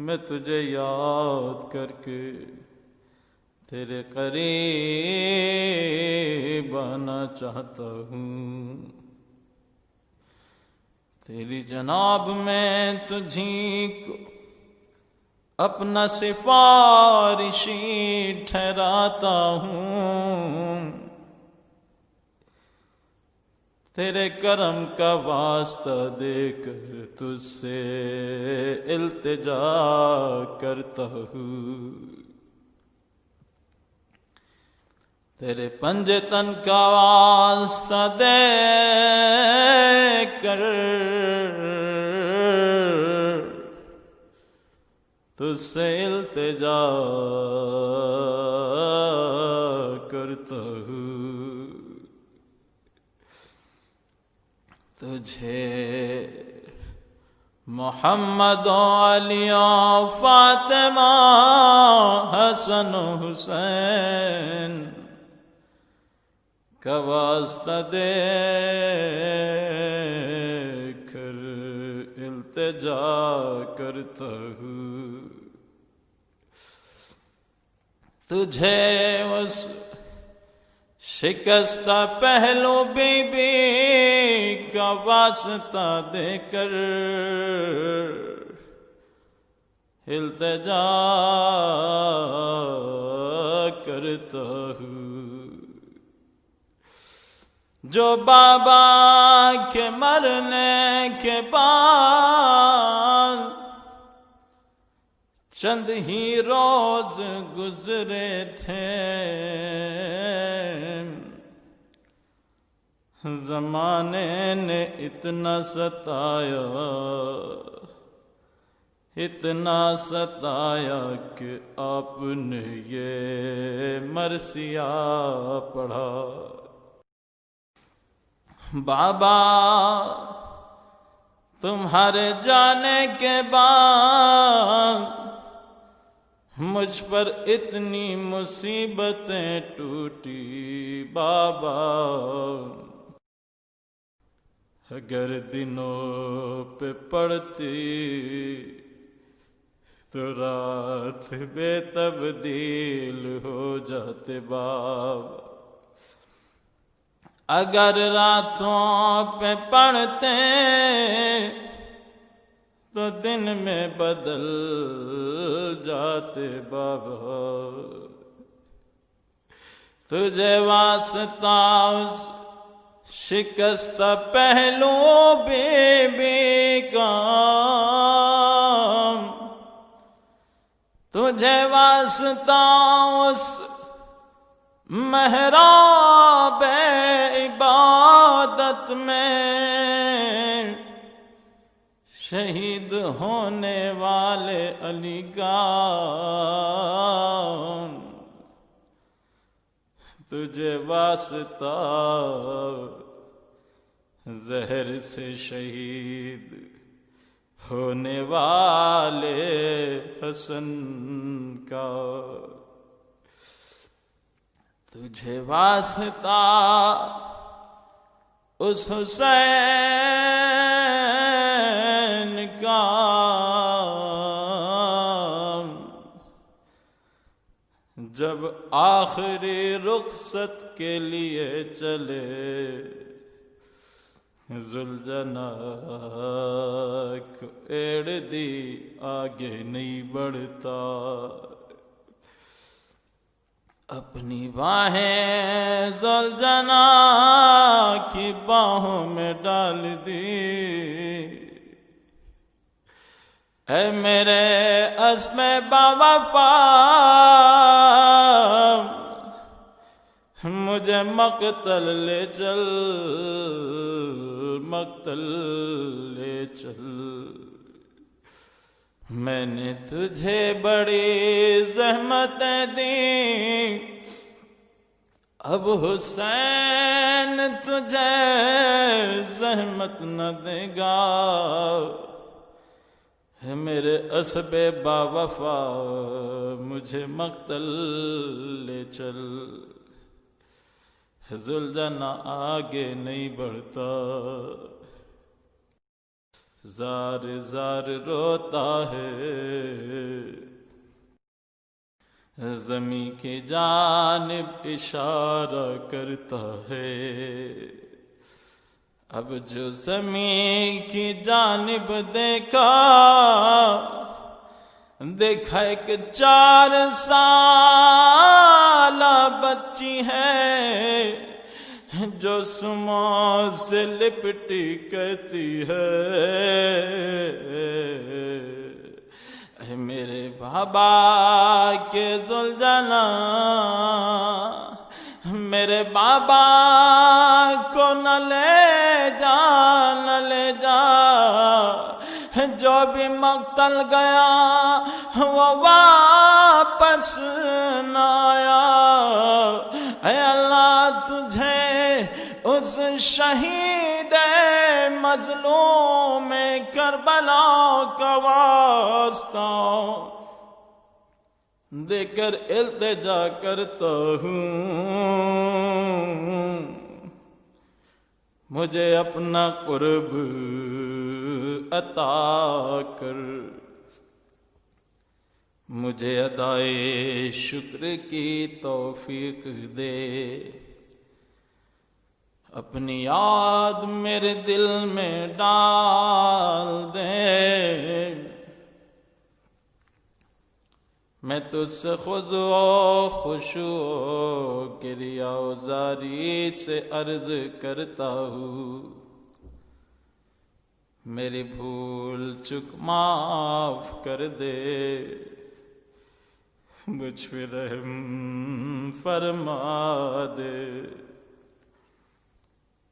میں تجھے یاد کر کے تیرے قریب آنا چاہتا ہوں. تیری جناب میں تجھی کو اپنا سفارشی ٹھہراتا ہوں. تیرے کرم کا واسطہ دے کر تجھ سے التجا کرتا ہوں. تیرے پنجے تن کا واسطہ دے کر تجھ سے التجا کرتا ہوں. تجھے محمد و علی و فاطمہ حسن و حسین کا واسطہ دے کر التجا کرتا ہوں. تجھے اس شکستہ پہلو بی بی کا واسطہ دے کر التجا کرتا ہوں، جو بابا کے مرنے کے بعد چند ہی روز گزرے تھے، زمانے نے اتنا ستایا کہ آپ نے یہ مرثیہ پڑھا۔ بابا تمہارے جانے کے بعد مجھ پر اتنی مصیبتیں ٹوٹی بابا، اگر دنوں پہ پڑتی تو رات بے تبدیل ہو جاتے بابا، اگر راتوں پہ پڑھتے تو دن میں بدل جاتے بابا، تجھے واسطہ اس شکستہ پہلو بی بی کا، تجھے واسطہ اس محراب عبادت میں شہید ہونے والے علی کا، تجھے واسطہ زہر سے شہید ہونے والے حسن کا، تجھے واسطہ اس حسین کا، جب آخری رخصت کے لیے چلے ذوالجناح کو ایڑ دی آگے نہیں بڑھتا، اپنی باہیں ذوالجناح کی باہوں میں ڈال دی، اے میرے عزم باوفا مجھے مقتل لے چل، مقتل لے چل، میں نے تجھے بڑی زحمتیں دی، اب حسین تجھے زحمت نہ دے گا، میرے اسب باوفا مجھے مقتل لے چل، ذوالجناح آگے نہیں بڑھتا، زار زار روتا ہے، زمیں کی جانب اشارہ کرتا ہے، اب جو زمین کی جانب دیکھا ایک 4 سالہ بچی ہے جو سموں سے لپٹی کہتی ہے، اے میرے بابا کے ذوالجناح، میرے بابا کو نہ لے جا، جو بھی مقتل گیا وہ واپس نہ آیا، اے اللہ تجھے اس شہید مظلوم کربلا کا واسطہ دے کر التجا کرتا ہوں، مجھے اپنا قرب عطا کر، مجھے ادائے شکر کی توفیق دے، اپنی یاد میرے دل میں ڈال دے، میں تجھ سے خضوع و خشوع کے ریاضاری سے عرض کرتا ہوں، میری بھول چک معاف کر دے، مجھ پہ رحم فرما دے،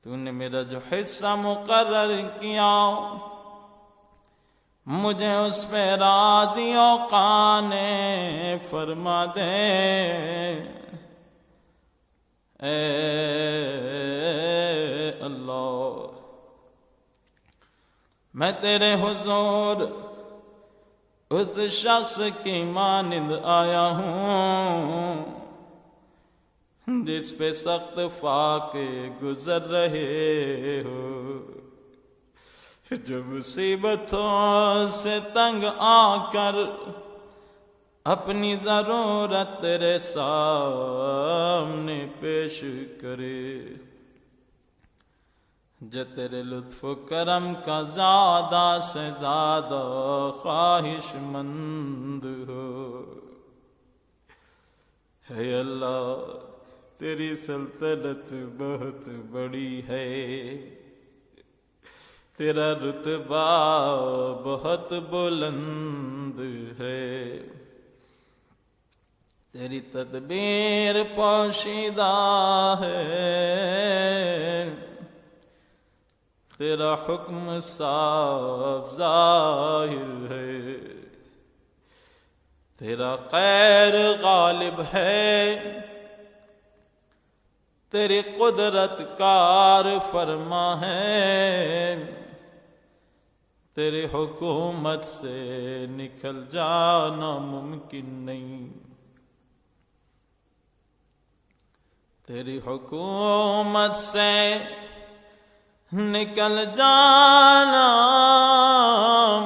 تو نے میرا جو حصہ مقرر کیا مجھے اس پہ راضی و قانع فرما دے، اے اللہ میں تیرے حضور اس شخص کی مانند آیا ہوں جس پہ سخت فاقے گزر رہے ہو، جو مصیبتوں سے تنگ آ کر اپنی ضرورت تیرے سامنے پیش کرے، جو تیرے لطف و کرم کا زیادہ سے زیادہ خواہش مند ہو، اے اللہ تیری سلطنت بہت بڑی ہے، تیرا رتبہ بہت بلند ہے، تیری تدبیر پوشیدہ ہے، تیرا حکم صاف ظاہر ہے، تیرا خیر غالب ہے، تیری قدرت کار فرما ہے، تیری حکومت سے نکل جانا ممکن نہیں، تیری حکومت سے نکل جانا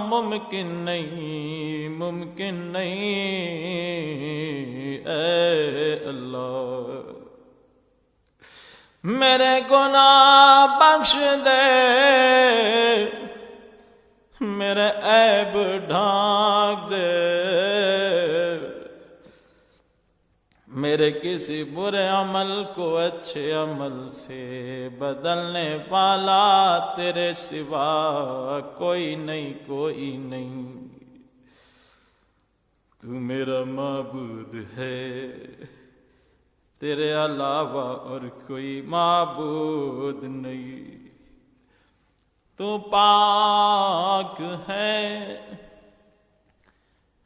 ممکن نہیں، ممکن نہیں، اے اللہ میرے گناہ بخش دے، میرے عیب ڈھانک دے، میرے کسی برے عمل کو اچھے عمل سے بدلنے والا تیرے سوا کوئی نہیں، کوئی نہیں، تو میرا معبود ہے، تیرے علاوہ اور کوئی معبود نہیں، تو پاک ہے،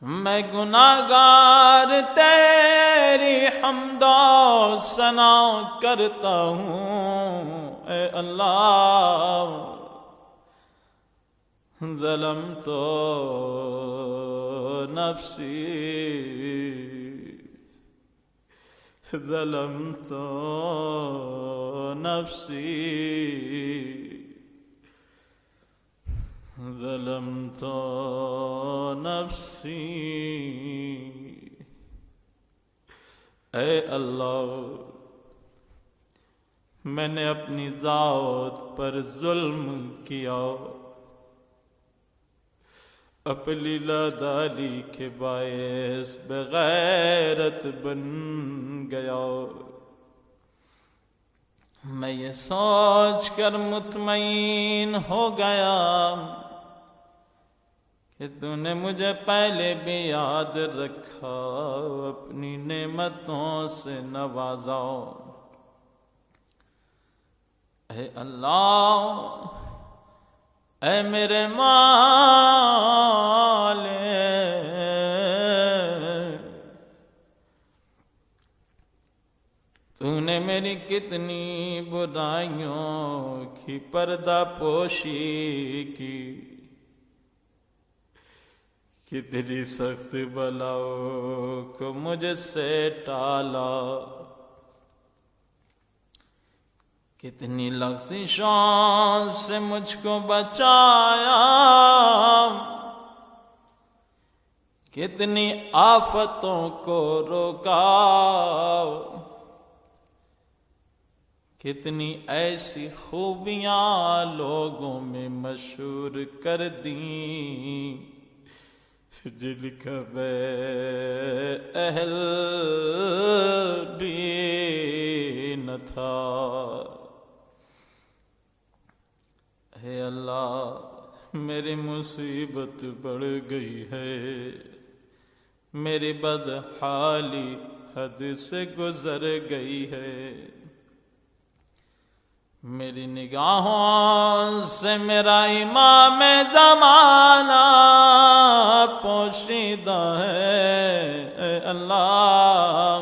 میں گناہگار تیری حمد و ثنا کرتا ہوں، اے اللہ ظلمت نفسی، ظلمت نفسی، ظلمت نفسی، اے اللہ میں نے اپنی ذات پر ظلم کیا، اپنی نادانی کے باعث بغیرت بن گیا، میں یہ سوچ کر مطمئن ہو گیا کہ تو نے مجھے پہلے بھی یاد رکھا، اپنی نعمتوں سے نوازا، اے اللہ اے میرے مالک تو نے میری کتنی برائیوں کی پردہ پوشی کی، کتنی سخت بلاؤں کو مجھ سے ٹالا، کتنی لغزشوں سے مجھ کو بچایا، کتنی آفتوں کو روکا، کتنی ایسی خوبیاں لوگوں میں مشہور کر دیں جن کا بے اہل بھی نہ تھا۔ اے اللہ میری مصیبت بڑھ گئی ہے، میری بدحالی حد سے گزر گئی ہے، میری نگاہوں سے میرا امام زمانہ پوشیدہ ہے۔ اے اللہ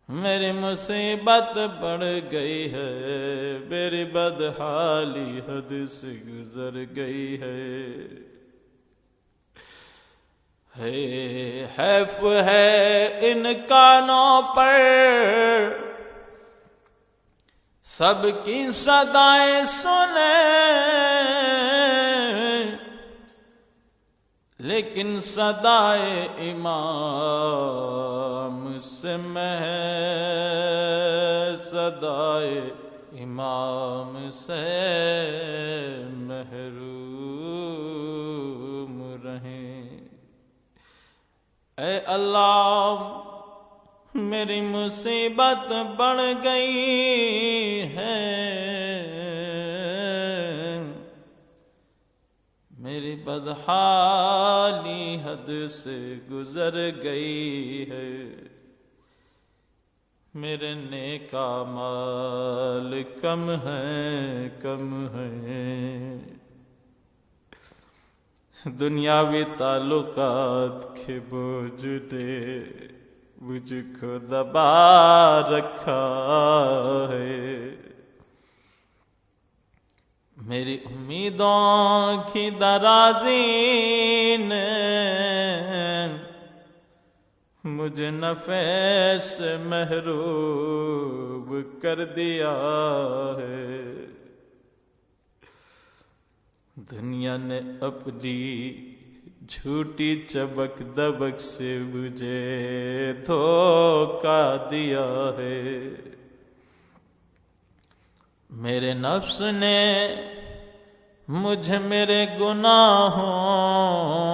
میری مصیبت بڑھ گئی ہے، میری بدحالی حد سے گزر گئی ہے۔ حیف ہے ان کانوں پر سب کی صدائیں سنیں، لیکن صدائے امام سے صدائے امام سے محروم رہیں۔ اے اللہ میری مصیبت بڑھ گئی ہے، میری بدحالی حد سے گزر گئی ہے، میرے نیک اعمال کم ہیں کم ہیں، دنیاوی تعلقات کے بوجھ نے مجھ کو دبا رکھا ہے، میری امیدوں کی درازی نے مجھے نفع سے محروم کر دیا ہے، دنیا نے اپنی جھوٹی چبک دبک سے مجھے دھوکا دیا ہے، میرے نفس نے مجھے میرے گناہوں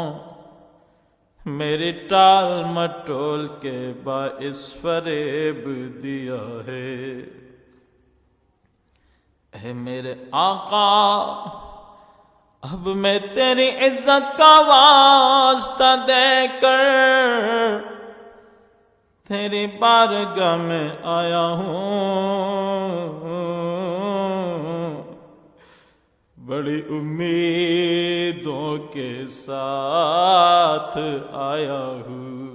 میری ٹال مٹول کے باعث فریب دیا ہے۔ اے میرے آقا اب میں تیری عزت کا واسطہ دے کر تیری بارگاہ میں آیا ہوں، بڑی امیدوں کے ساتھ آیا ہوں،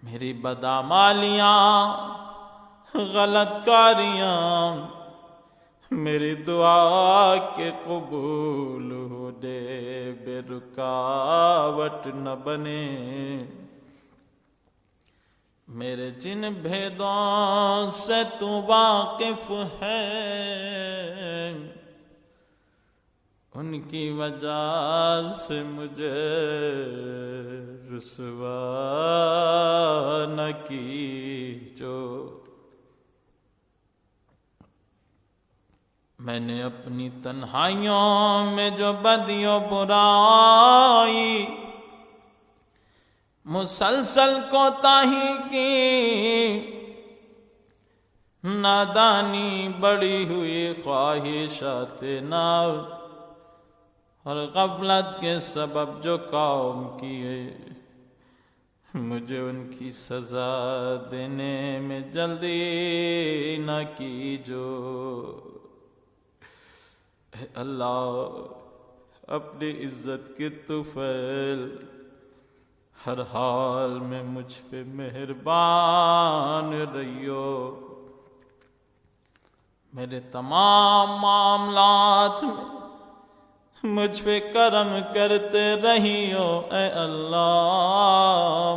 میری بدعمالیاں غلط کاریاں میری دعا کے قبول ہونے بے رکاوٹ نہ بنے، میرے جن بھیدوں سے تو واقف ہے ان کی وجہ سے مجھے رسوا نہ کیجو، میں نے اپنی تنہائیوں میں جو بدی و برائی مسلسل کوتاہی کی، نادانی بڑی ہوئی خواہشات ناو اور غفلت کے سبب جو کام کیے، مجھے ان کی سزا دینے میں جلدی نہ کیجو۔ اے اللہ اپنی عزت کی طفیل ہر حال میں مجھ پہ مہربان رہیو، میرے تمام معاملات میں مجھ پہ کرم کرتے رہیو۔ اے اللہ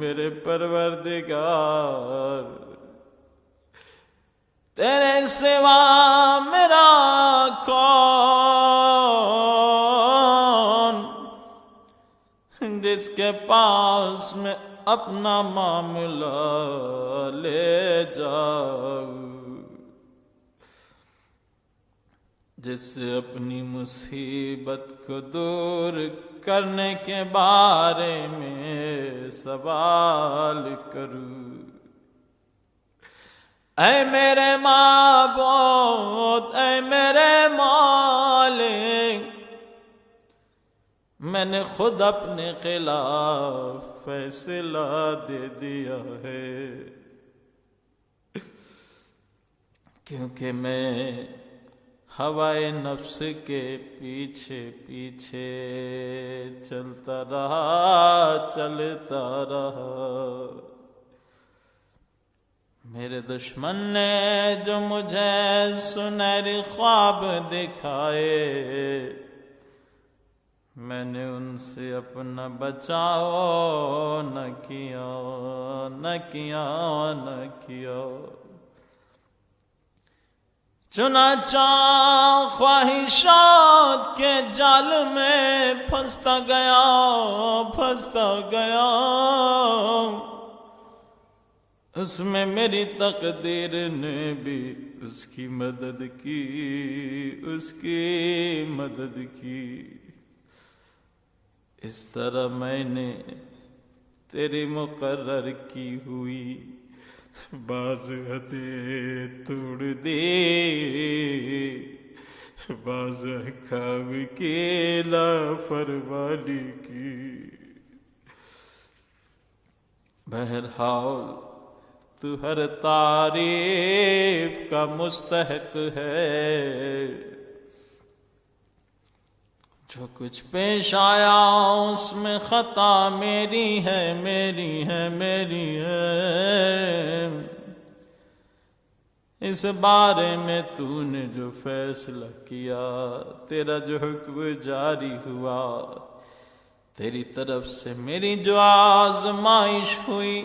میرے پروردگار تیرے سوا میرا کون جس کے پاس میں اپنا معاملہ لے جاؤں، جس سے اپنی مصیبت کو دور کرنے کے بارے میں سوال کروں۔ اے میرے معبود، اے میرے مالک، میں نے خود اپنے خلاف فیصلہ دے دیا ہے، کیونکہ میں ہوائے نفس کے پیچھے پیچھے چلتا رہا۔ میرے دشمن نے جو مجھے سنہری خواب دکھائے، میں نے ان سے اپنا بچاؤ نہ کیا۔ چنانچہ خواہشات کے جال میں پھنستا گیا، اس میں میری تقدیر نے بھی اس کی مدد کی۔ اس طرح میں نے تیری مقرر کی ہوئی بعض حدیں توڑ دی، بعض احکام کی لاپرواہی کی۔ بہرحال تو ہر تعریف کا مستحق ہے، جو کچھ پیش آیا اس میں خطا میری ہے۔ اس بارے میں تو نے جو فیصلہ کیا، تیرا جو حکم جاری ہوا، تیری طرف سے میری جو آزمائش ہوئی،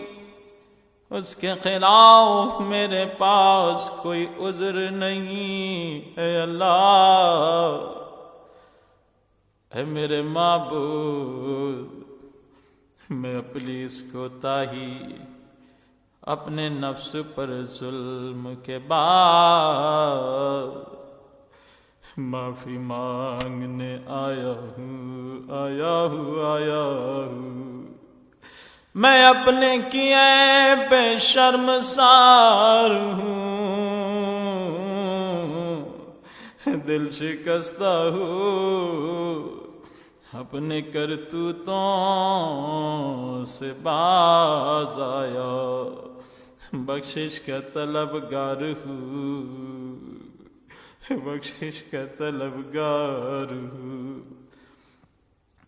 اس کے خلاف میرے پاس کوئی عذر نہیں۔ اے اللہ، اے میرے معبود، میں اپنی اس کوتاہی، اپنے نفس پر ظلم کے بعد معافی مانگنے آیا ہوں۔ میں اپنے کیے پہ شرمسار ہوں، دل شکستہ ہوں، اپنے کرتوتوں سے باز آیا، بخشش کا طلبگار ہوں،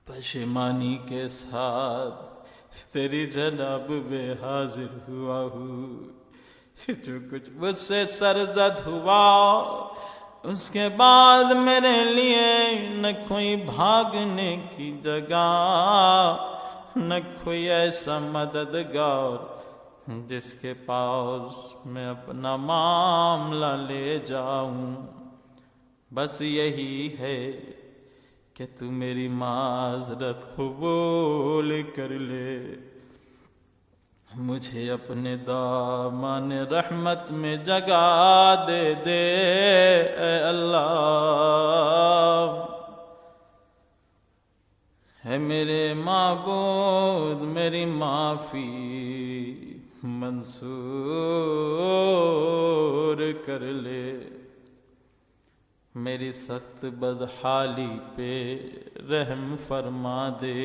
پشیمانی کے ساتھ تیری جناب میں حاضر ہوا ہوں۔ جو کچھ مجھ سے سرزد ہوا، اس کے بعد میرے لیے نہ کوئی بھاگنے کی جگہ، نہ کوئی ایسا مددگار جس کے پاس میں اپنا معاملہ لے جاؤں۔ بس یہی ہے کہ تو میری معذرت قبول کر لے، مجھے اپنے دامان رحمت میں جگہ دے اے اللہ۔ ہے میرے معبود، میری معافی منظور کر لے، میری سخت بدحالی پہ رحم فرما دے،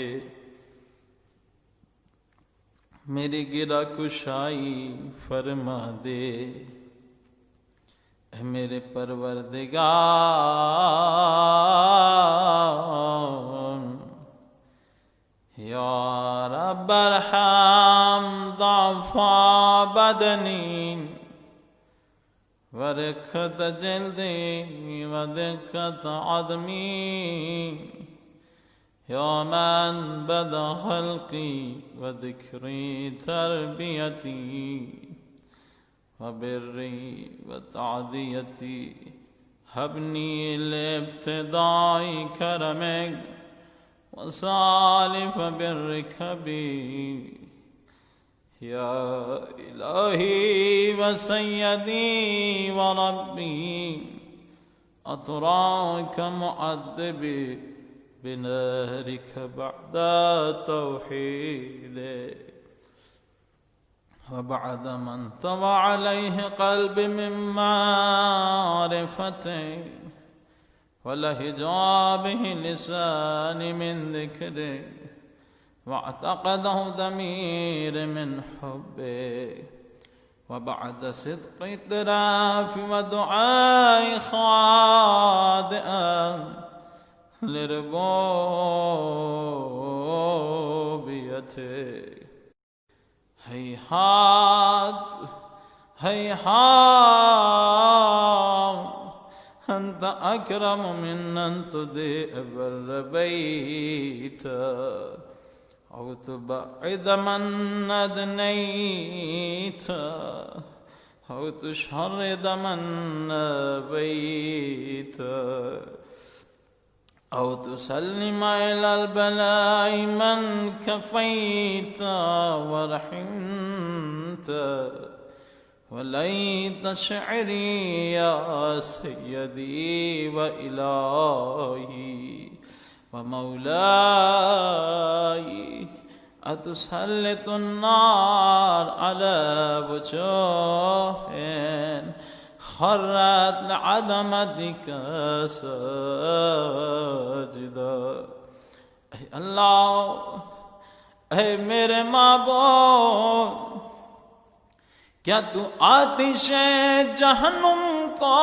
میری گرہ کشائی فرما دے، اے میرے پروردگار، یا رب ارحم ضعف بدنی ورقت جلدی ودقت عظمی، یا من بدا خلقی وذکری تربیتی وبری وتعدیتی، حبنی لابتدائی کرمک وسالف بالركب يا إلهي وسيدي وربي أتراك معذبي بنهرك بعد توحيدك وبعد من طوى عليه قلبي من معرفته ولهجا به لساني من ذكرك واعتقده ضمير من حبك وبعد صدق اعتراف ودعاء خادئا لربوبيتك هيهات هيهات أنت أكرم من أن تذئب البيت أو تبعد من أدنيت أو تشرد من نبيت أو تسلم إلى البلاء من كفيت ورحمت وليت شعري يا سيدي وإلهي ومولاي أتسلط النار على وجوه خرت لعظمتك ساجدا اے اللہ اے میرے معبود کیا تو آتش جہنم کو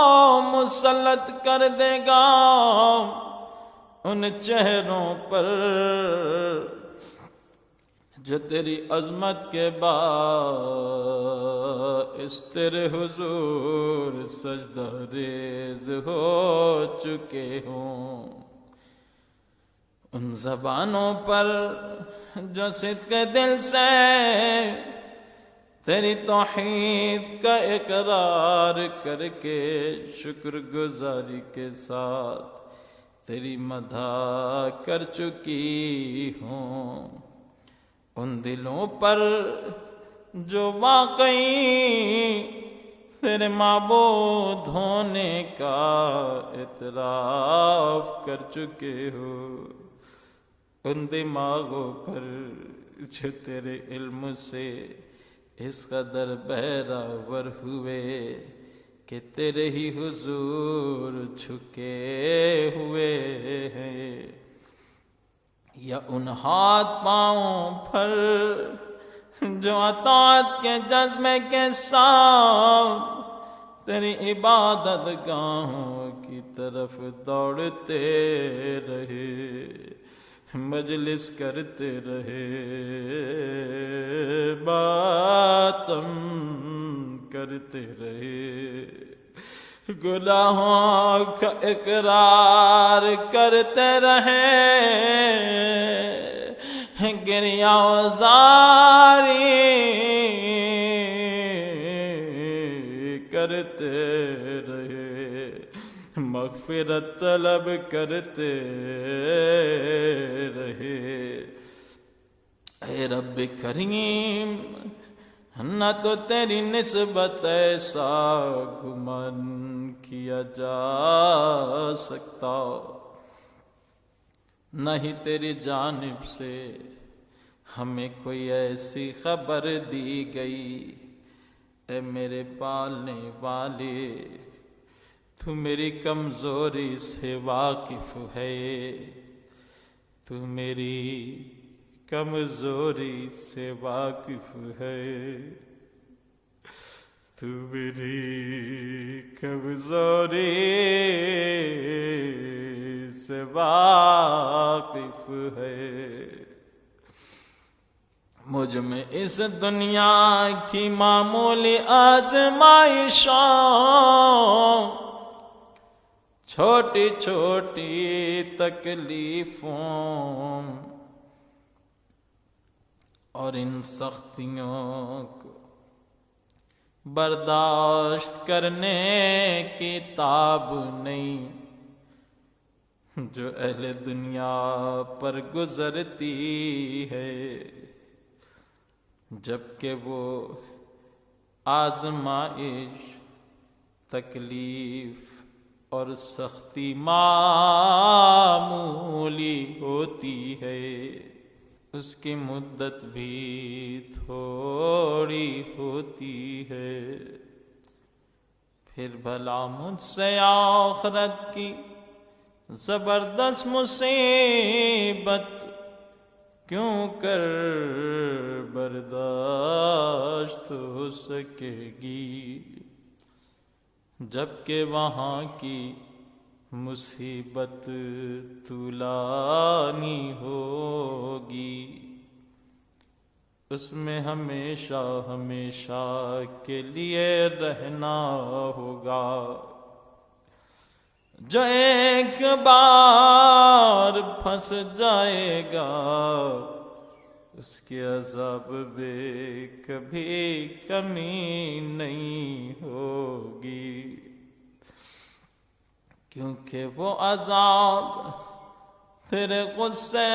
مسلط کر دے گا ان چہروں پر جو تیری عظمت کے باعث تیرے حضور سجدہ ریز ہو چکے ہوں، ان زبانوں پر جو صدق دل سے تیری توحید کا اقرار کر کے شکر گزاری کے ساتھ تیری مدح کر چکی ہوں، ان دلوں پر جو واقعی تیرے معبود ہونے کا اعتراف کر چکے ہو، ان دماغوں پر جو تیرے علم سے اس قدر بہراور ہوئے کہ تیرے ہی حضور جھکے ہوئے ہیں، یا ان ہاتھ پاؤں پر جو اطاعت کے جذبے کے ساتھ تیری عبادت گاہوں کی طرف دوڑتے رہے، مجلس کرتے رہے، ماتم کرتے رہے، گناہوں کا اقرار کرتے رہے، گریہ زاری کرتے رہے، مغفرت طلب کرتے رہے۔ اے رب کریم، نہ تو تیری نسبت ایسا گمان کیا جا سکتا، نہ ہی تیری جانب سے ہمیں کوئی ایسی خبر دی گئی۔ اے میرے پالنے والے، تو میری کمزوری سے واقف ہے، تو میری کمزوری سے واقف ہے، تو میری کمزوری سے واقف ہے۔ مجھ میں اس دنیا کی معمولی آزمائشوں، چھوٹی چھوٹی تکلیفوں اور ان سختیوں کو برداشت کرنے کی تاب نہیں، جو اہل دنیا پر گزرتی ہے، جبکہ وہ آزمائش، تکلیف اور سختی معمولی ہوتی ہے، اس کی مدت بھی تھوڑی ہوتی ہے، پھر بھلا مجھ سے آخرت کی زبردست مصیبت کیوں کر برداشت ہو سکے گی، جبکہ وہاں کی مصیبت طولانی ہوگی، اس میں ہمیشہ ہمیشہ کے لیے رہنا ہوگا۔ جو ایک بار پھنس جائے گا اس کے عذاب میں کبھی کمی نہیں ہوگی، کیونکہ وہ عذاب تیرے غصے،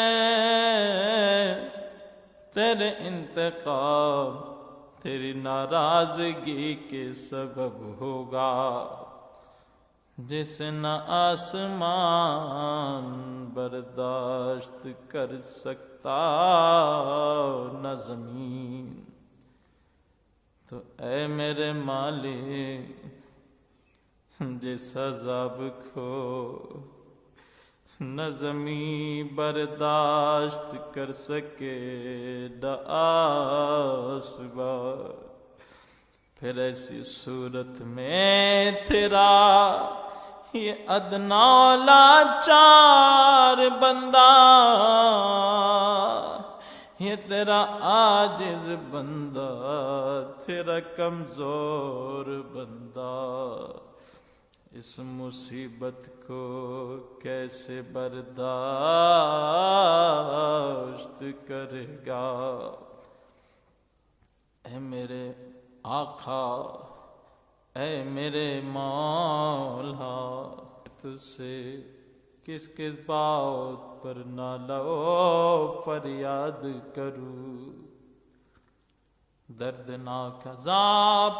تیرے انتقام، تیری ناراضگی کے سبب ہوگا، جس نہ آسمان برداشت کر سکتا نہ زمین۔ تو اے میرے مالک، جس عذاب کو نہ زمین برداشت کر سکے نہ آسمان، پھر ایسی صورت میں تیرا یہ ادنا لاچار بندہ، یہ تیرا عاجز بندہ، تیرا کمزور بندہ اس مصیبت کو کیسے برداشت کرے گا؟ اے میرے آقا، اے میرے مولا، تجھ سے کس کس بات پر نالہ و فریاد کروں؟ دردناک عذاب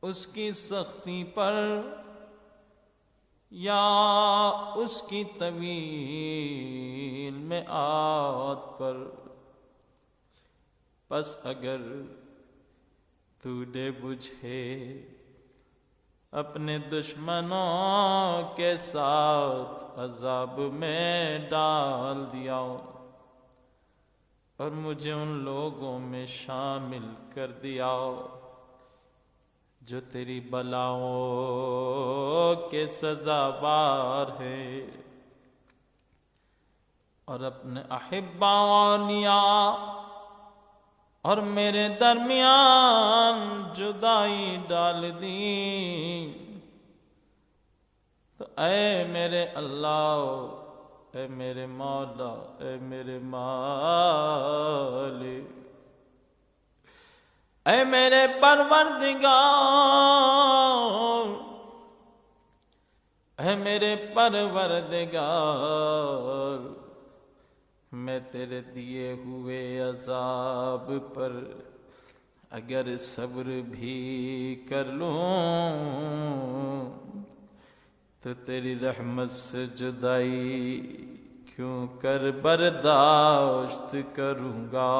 اس کی سختی پر یا اس کی طویل میعاد پر؟ پس اگر تو نے مجھے اپنے دشمنوں کے ساتھ عذاب میں ڈال دیا اور مجھے ان لوگوں میں شامل کر دیا جو تیری بلاؤں کے سزاوار ہے، اور اپنے احبا اولیاء اور میرے درمیان جدائی ڈال دی، تو اے میرے اللہ، اے میرے مولا، اے میرے مالک، اے میرے پروردگار، اے میرے پروردگار، میں تیرے دیے ہوئے عذاب پر اگر صبر بھی کر لوں تو تیری رحمت سے جدائی کیوں کر برداشت کروں گا؟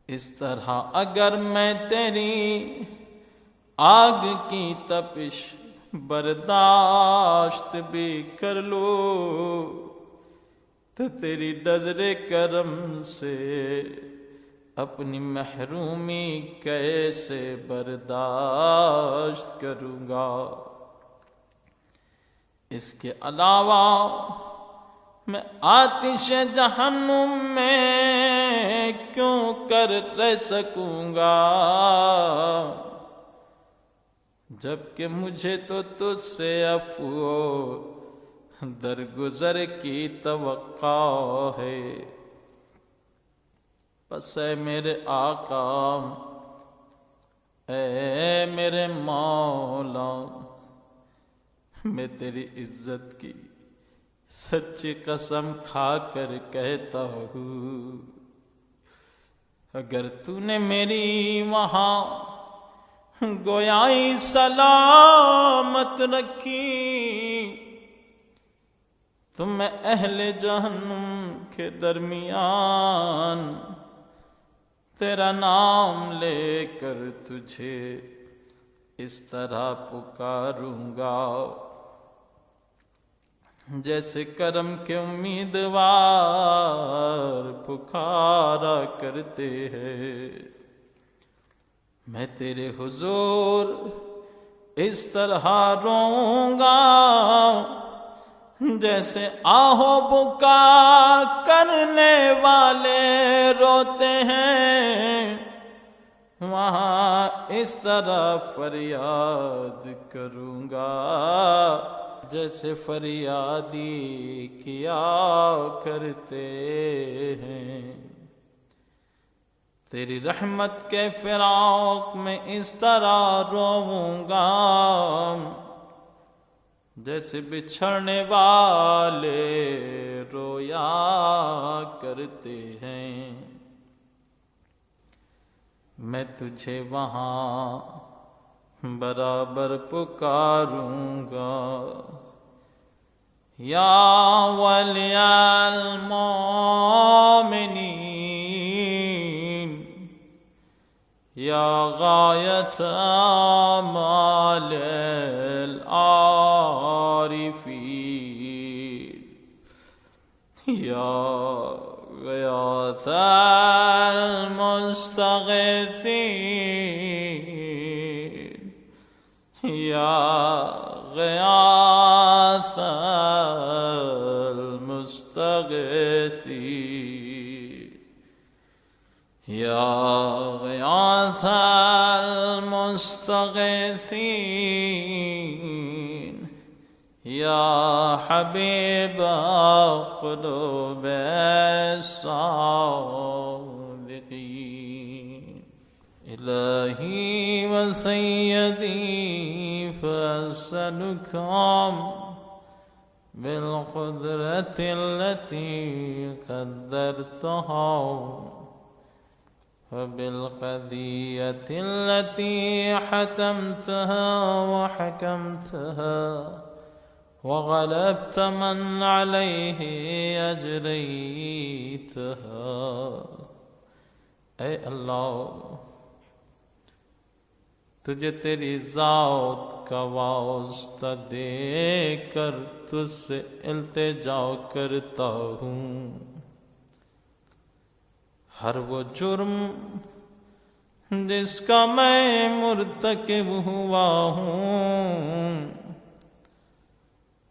اس طرح اگر میں تیری آگ کی تپش برداشت بھی کر لوں تو تیری نظر کرم سے اپنی محرومی کیسے برداشت کروں گا؟ اس کے علاوہ میں آتش جہنم میں کیوں کر رہ سکوں گا، جبکہ مجھے تو تجھ سے عفو درگزر کی توقع ہے۔ پس اے میرے آقا، اے میرے مولا، میں تیری عزت کی سچی قسم کھا کر کہتا ہوں، اگر تو نے میری وہاں گویائی سلامت رکھی تو میں اہل جہنم کے درمیان تیرا نام لے کر تجھے اس طرح پکاروں گا جیسے کرم کے امیدوار پکارا کرتے ہیں۔ میں تیرے حضور اس طرح روؤں گا جیسے آہو بکا کرنے والے روتے ہیں، وہاں اس طرح فریاد کروں گا جیسے فریادی کیا کرتے ہیں۔ تیری رحمت کے فراق میں اس طرح روؤں گا جیسے بچھڑنے والے رویا کرتے ہیں۔ میں تجھے وہاں برابر پکاروں گا، یا ولی المومنین یا غایت آمال العارفین یا غیاث المستغیثین یا غیاث المستغیثین یا غیاث المستغیثین یا حبیب قلوب الصادقین الہی و سیدی فاسألکم بالقدرة التي قدرتها وبالقضية التي حتمتها وحكمتها وغلبت من عليه أجريتها۔ اے اللہ، تجھے تیری ذات کا واسطہ دے کر تجھ سے التجا کرتا ہوں، ہر وہ جرم جس کا میں مرتکب ہوا ہوں،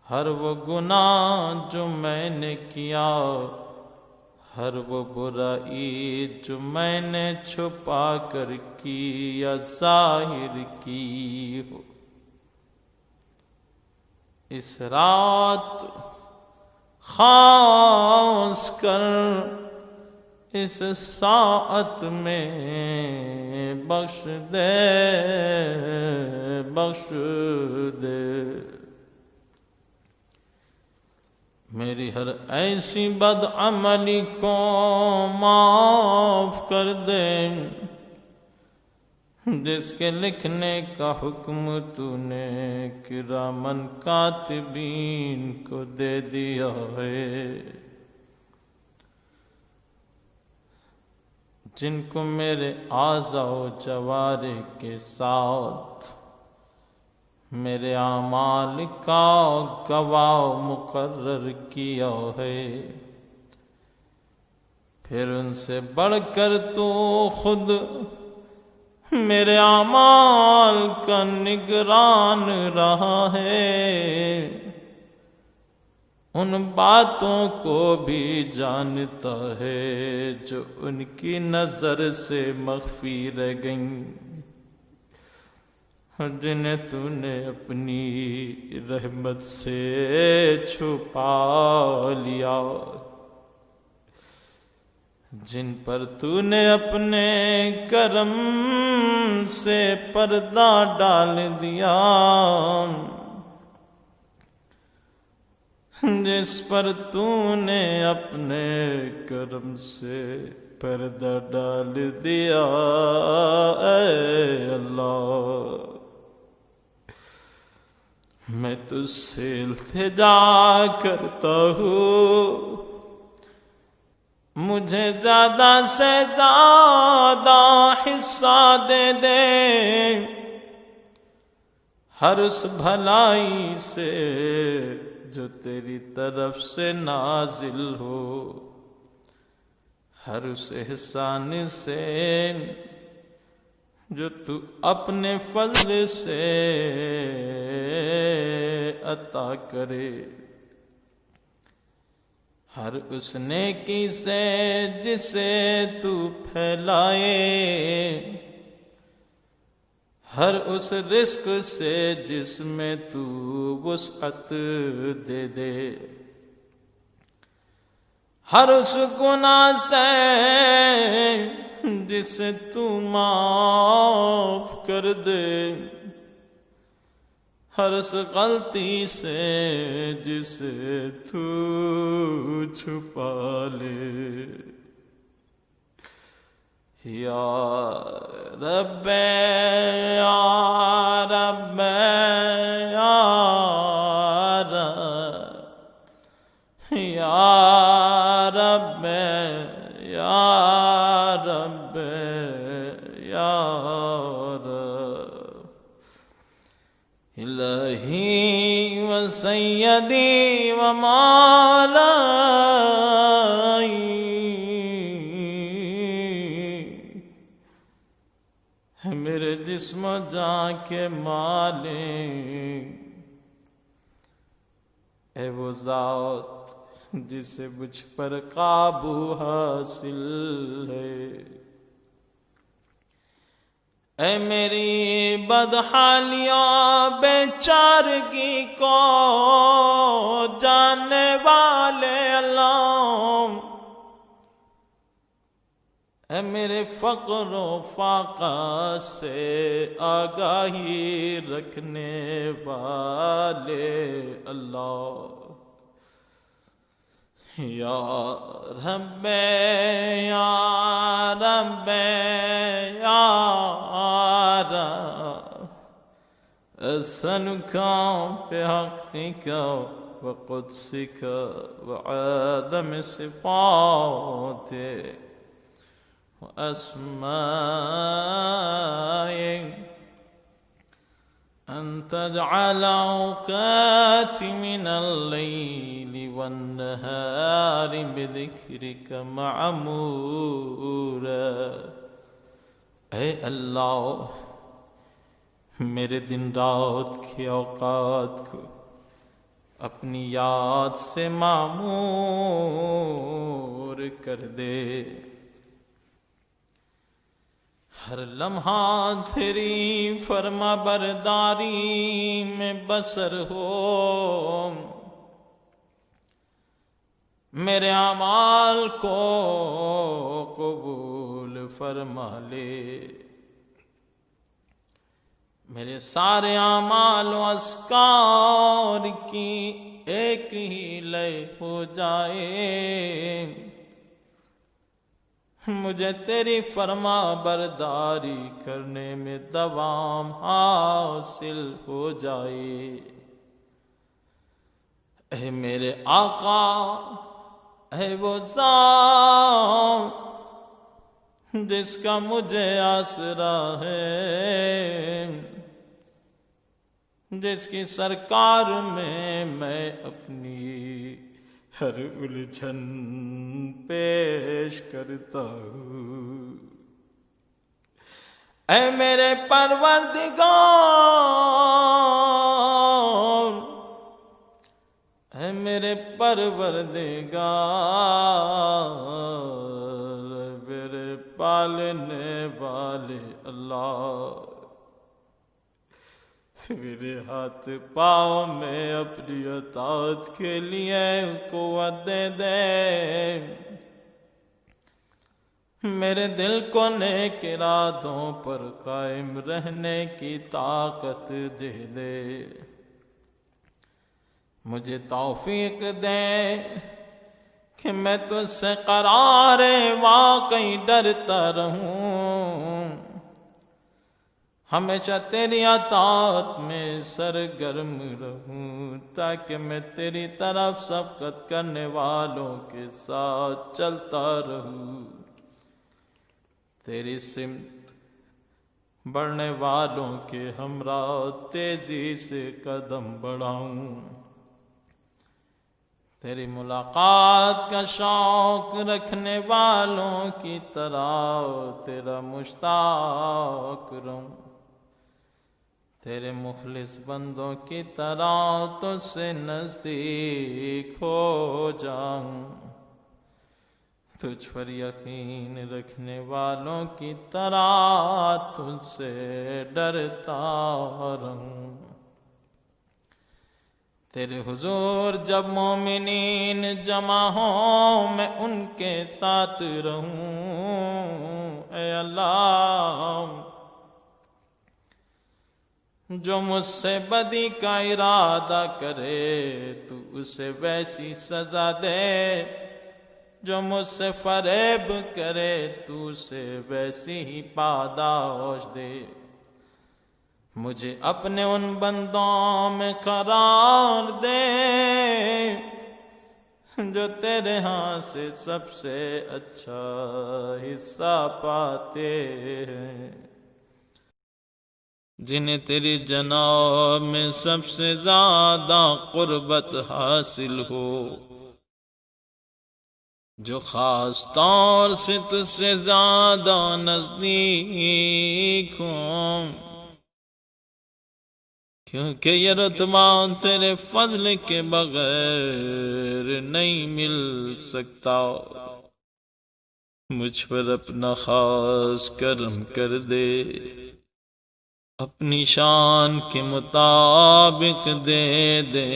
ہر وہ گناہ جو میں نے کیا، ہر وہ برائی جو میں نے چھپا کر کی یا ظاہر کی ہو، اس رات خاص کر اس ساعت میں بخش دے بخش دے۔ میری ہر ایسی بدعملی کو معاف کر دے جس کے لکھنے کا حکم تو نے کرامن کاتبین کو دے دیا ہے، جن کو میرے اعضاء و جوارح کے ساتھ میرے اعمال کا گواہ مقرر کیا ہے، پھر ان سے بڑھ کر تو خود میرے اعمال کا نگران رہا ہے، ان باتوں کو بھی جانتا ہے جو ان کی نظر سے مخفی رہ گئیں، جنہیں تو نے اپنی رحمت سے چھپا لیا، جن پر تو نے اپنے کرم سے پردہ ڈال دیا، جس پر تو نے اپنے کرم سے پردہ ڈال دیا اے اللہ، میں تجھ سے التجا کرتا ہوں، مجھے زیادہ سے زیادہ حصہ دے دے ہر اس بھلائی سے جو تیری طرف سے نازل ہو، ہر اس احسان سے جو تو اپنے فضل سے عطا کرے، ہر اس نیکی سے جسے تو پھیلائے، ہر اس رزق سے جس میں تو وسعت دے دے، ہر اس گناہ سے جسے تو معاف کر دے، ہر اس غلطی سے جسے تو چھپا لے، یا رب یا رب یا رب یا رب یا رب یا رب، الہی و سیدی و مولائی، میرے جسم و جان کے مالک، اے وہ ذات جسے مجھ پر قابو حاصل ہے، اے میری بدحالیاں بیچارگی کو جاننے والے اللہ، اے میرے فقر و فاقہ سے آگاہی رکھنے والے اللہ، یا رب یا رب یا رب، أسألك بحقك وقدسك وعدم صفاتك وأسمائك أن تجعل أوقاتي من الليل والنهار بذكرك معمورا، اے اللہ میرے دن رات کے اوقات کو اپنی یاد سے معمور کر دے، ہر لمحہ تیری فرما برداری میں بسر ہو، میرے اعمال کو قبول فرما لے، میرے سارے اعمال و اذکار کی ایک ہی لے ہو جائے، مجھے تیری فرما برداری کرنے میں دوام حاصل ہو جائے، اے میرے آقا، اے وہ ذات جس کا مجھے آسرا ہے، جس کی سرکار میں اپنی ہر الجھن پیش کرتا ہوں، اے میرے پروردگار، اے میرے پروردگار، میرے پالنے والے اللہ، میرے ہاتھ پاؤں میں اپنی اطاعت کے لیے قوت دے دے، میرے دل کو نیک ارادوں پر قائم رہنے کی طاقت دے دے، مجھے توفیق دے کہ میں تجھ سے قرار واقعی ڈرتا رہوں، ہمیشہ تیری اطاعت میں سرگرم رہوں، تاکہ میں تیری طرف سبقت کرنے والوں کے ساتھ چلتا رہوں، تیری سمت بڑھنے والوں کے ہمراہ تیزی سے قدم بڑھاؤں، تیری ملاقات کا شوق رکھنے والوں کی طرح تیرا مشتاق رہوں، تیرے مخلص بندوں کی طرح تجھ سے نزدیک ہو جاؤں، تجھ پر یقین رکھنے والوں کی طرح تجھ سے ڈرتا رہوں، تیرے حضور جب مومنین جمع ہوں میں ان کے ساتھ رہوں، اے اللہ جو مجھ سے بدی کا ارادہ کرے تو اسے ویسی سزا دے، جو مجھ سے فریب کرے تو اسے ویسی ہی پاداش دے، مجھے اپنے ان بندوں میں قرار دے جو تیرے ہاں سے سب سے اچھا حصہ پاتے ہیں، جنہیں تیری جناب میں سب سے زیادہ قربت حاصل ہو، جو خاص طور سے تجھ سے زیادہ نزدیک ہوں، کیونکہ یہ رتبہ تیرے فضل کے بغیر نہیں مل سکتا، مجھ پر اپنا خاص کرم کر دے، اپنی شان کے مطابق دے دے،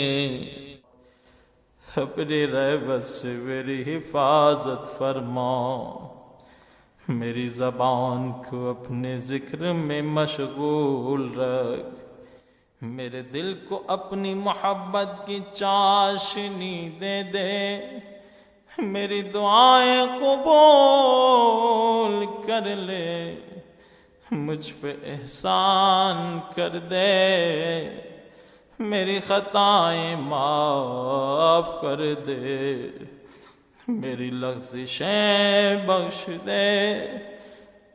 اپنی رحمت سے میری حفاظت فرما، میری زبان کو اپنے ذکر میں مشغول رکھ، میرے دل کو اپنی محبت کی چاشنی دے دے، میری دعائیں قبول کر لے، مجھ پہ احسان کر دے، میری خطائیں معاف کر دے، میری لغزشیں بخش دے،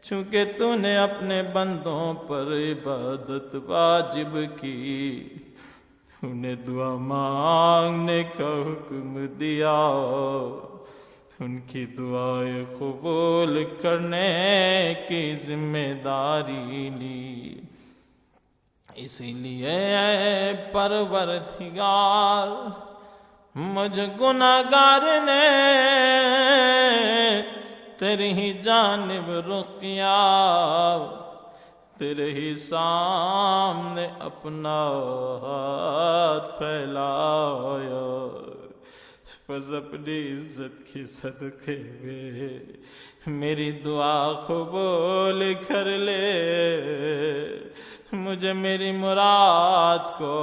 چونکہ تو نے اپنے بندوں پر عبادت واجب کی، انہیں دعا مانگنے کا حکم دیا، ان کی دعائیں قبول کرنے کی ذمہ داری لی، اسی لیے اے پروردگار مجھ گناہگار نے تیری ہی جانب رخ کیا، تیرے ہی سامنے اپنا ہاتھ پھیلایا، بس اپنی عزت کی صدقے میں میری دعا قبول کر لے، مجھے میری مراد کو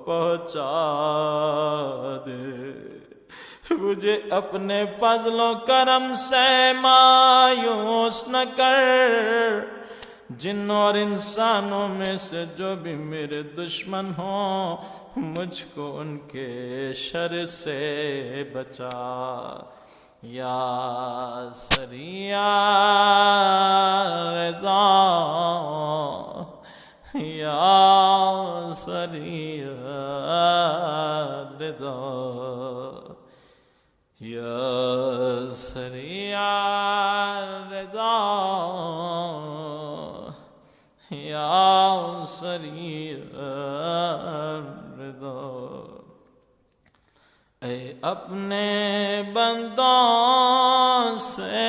پہنچا دے، مجھے اپنے فضل و کرم سے مایوس نہ کر، جن اور انسانوں میں سے جو بھی میرے دشمن ہوں مجھ کو ان کے شر سے بچا، یا سریع رضا، یا سریع رضا، یا سریع رضا، یا سریع رضا، اے اپنے بندوں سے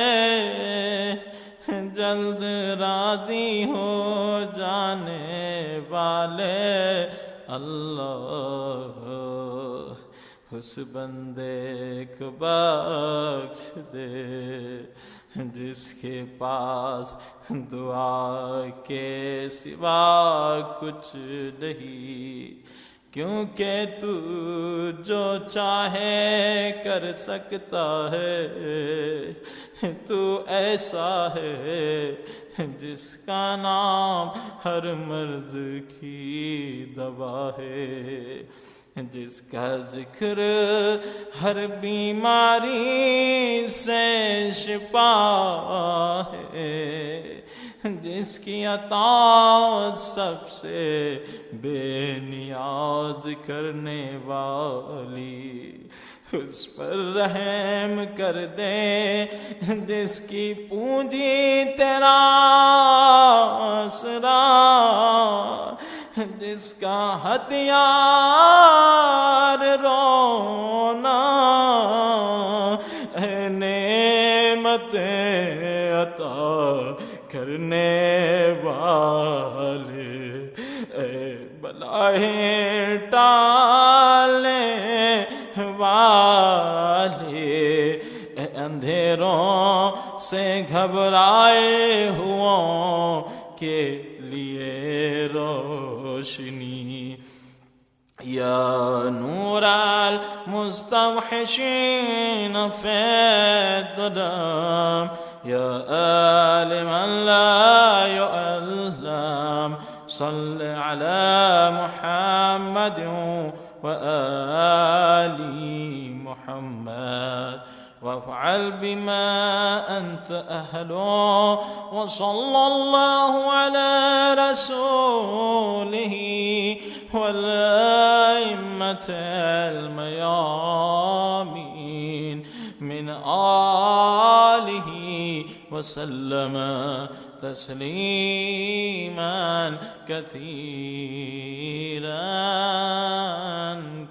جلد راضی ہو جانے والے اللہ، اس بندے کو بخش دے جس کے پاس دعا کے سوا کچھ نہیں، کیونکہ تو جو چاہے کر سکتا ہے، تو ایسا ہے جس کا نام ہر مرض کی دوا ہے، جس کا ذکر ہر بیماری سے شفا ہے، جس کی اطاعت سب سے بے نیاز کرنے والی، اس پر رحم کر دے جس کی پونجی تیرا آسرا، جس کا ہتھیار رونا، اے نعمتیں عطا کرنے والے، اے بلائیں ٹالنے والے، اے اندھیروں سے گھبرائے ہوں کے لیے روشنی، یا نور المستوحشین فی الظلام، یا عالما لا يعلم، صل علی محمد وآل محمد، وافعل بما أنت أهله، وصلى الله على رسوله والأئمة الميامين من آله وسلم تسليما كثيرا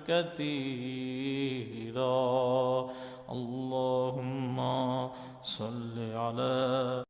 كثيرا. اللهم صل على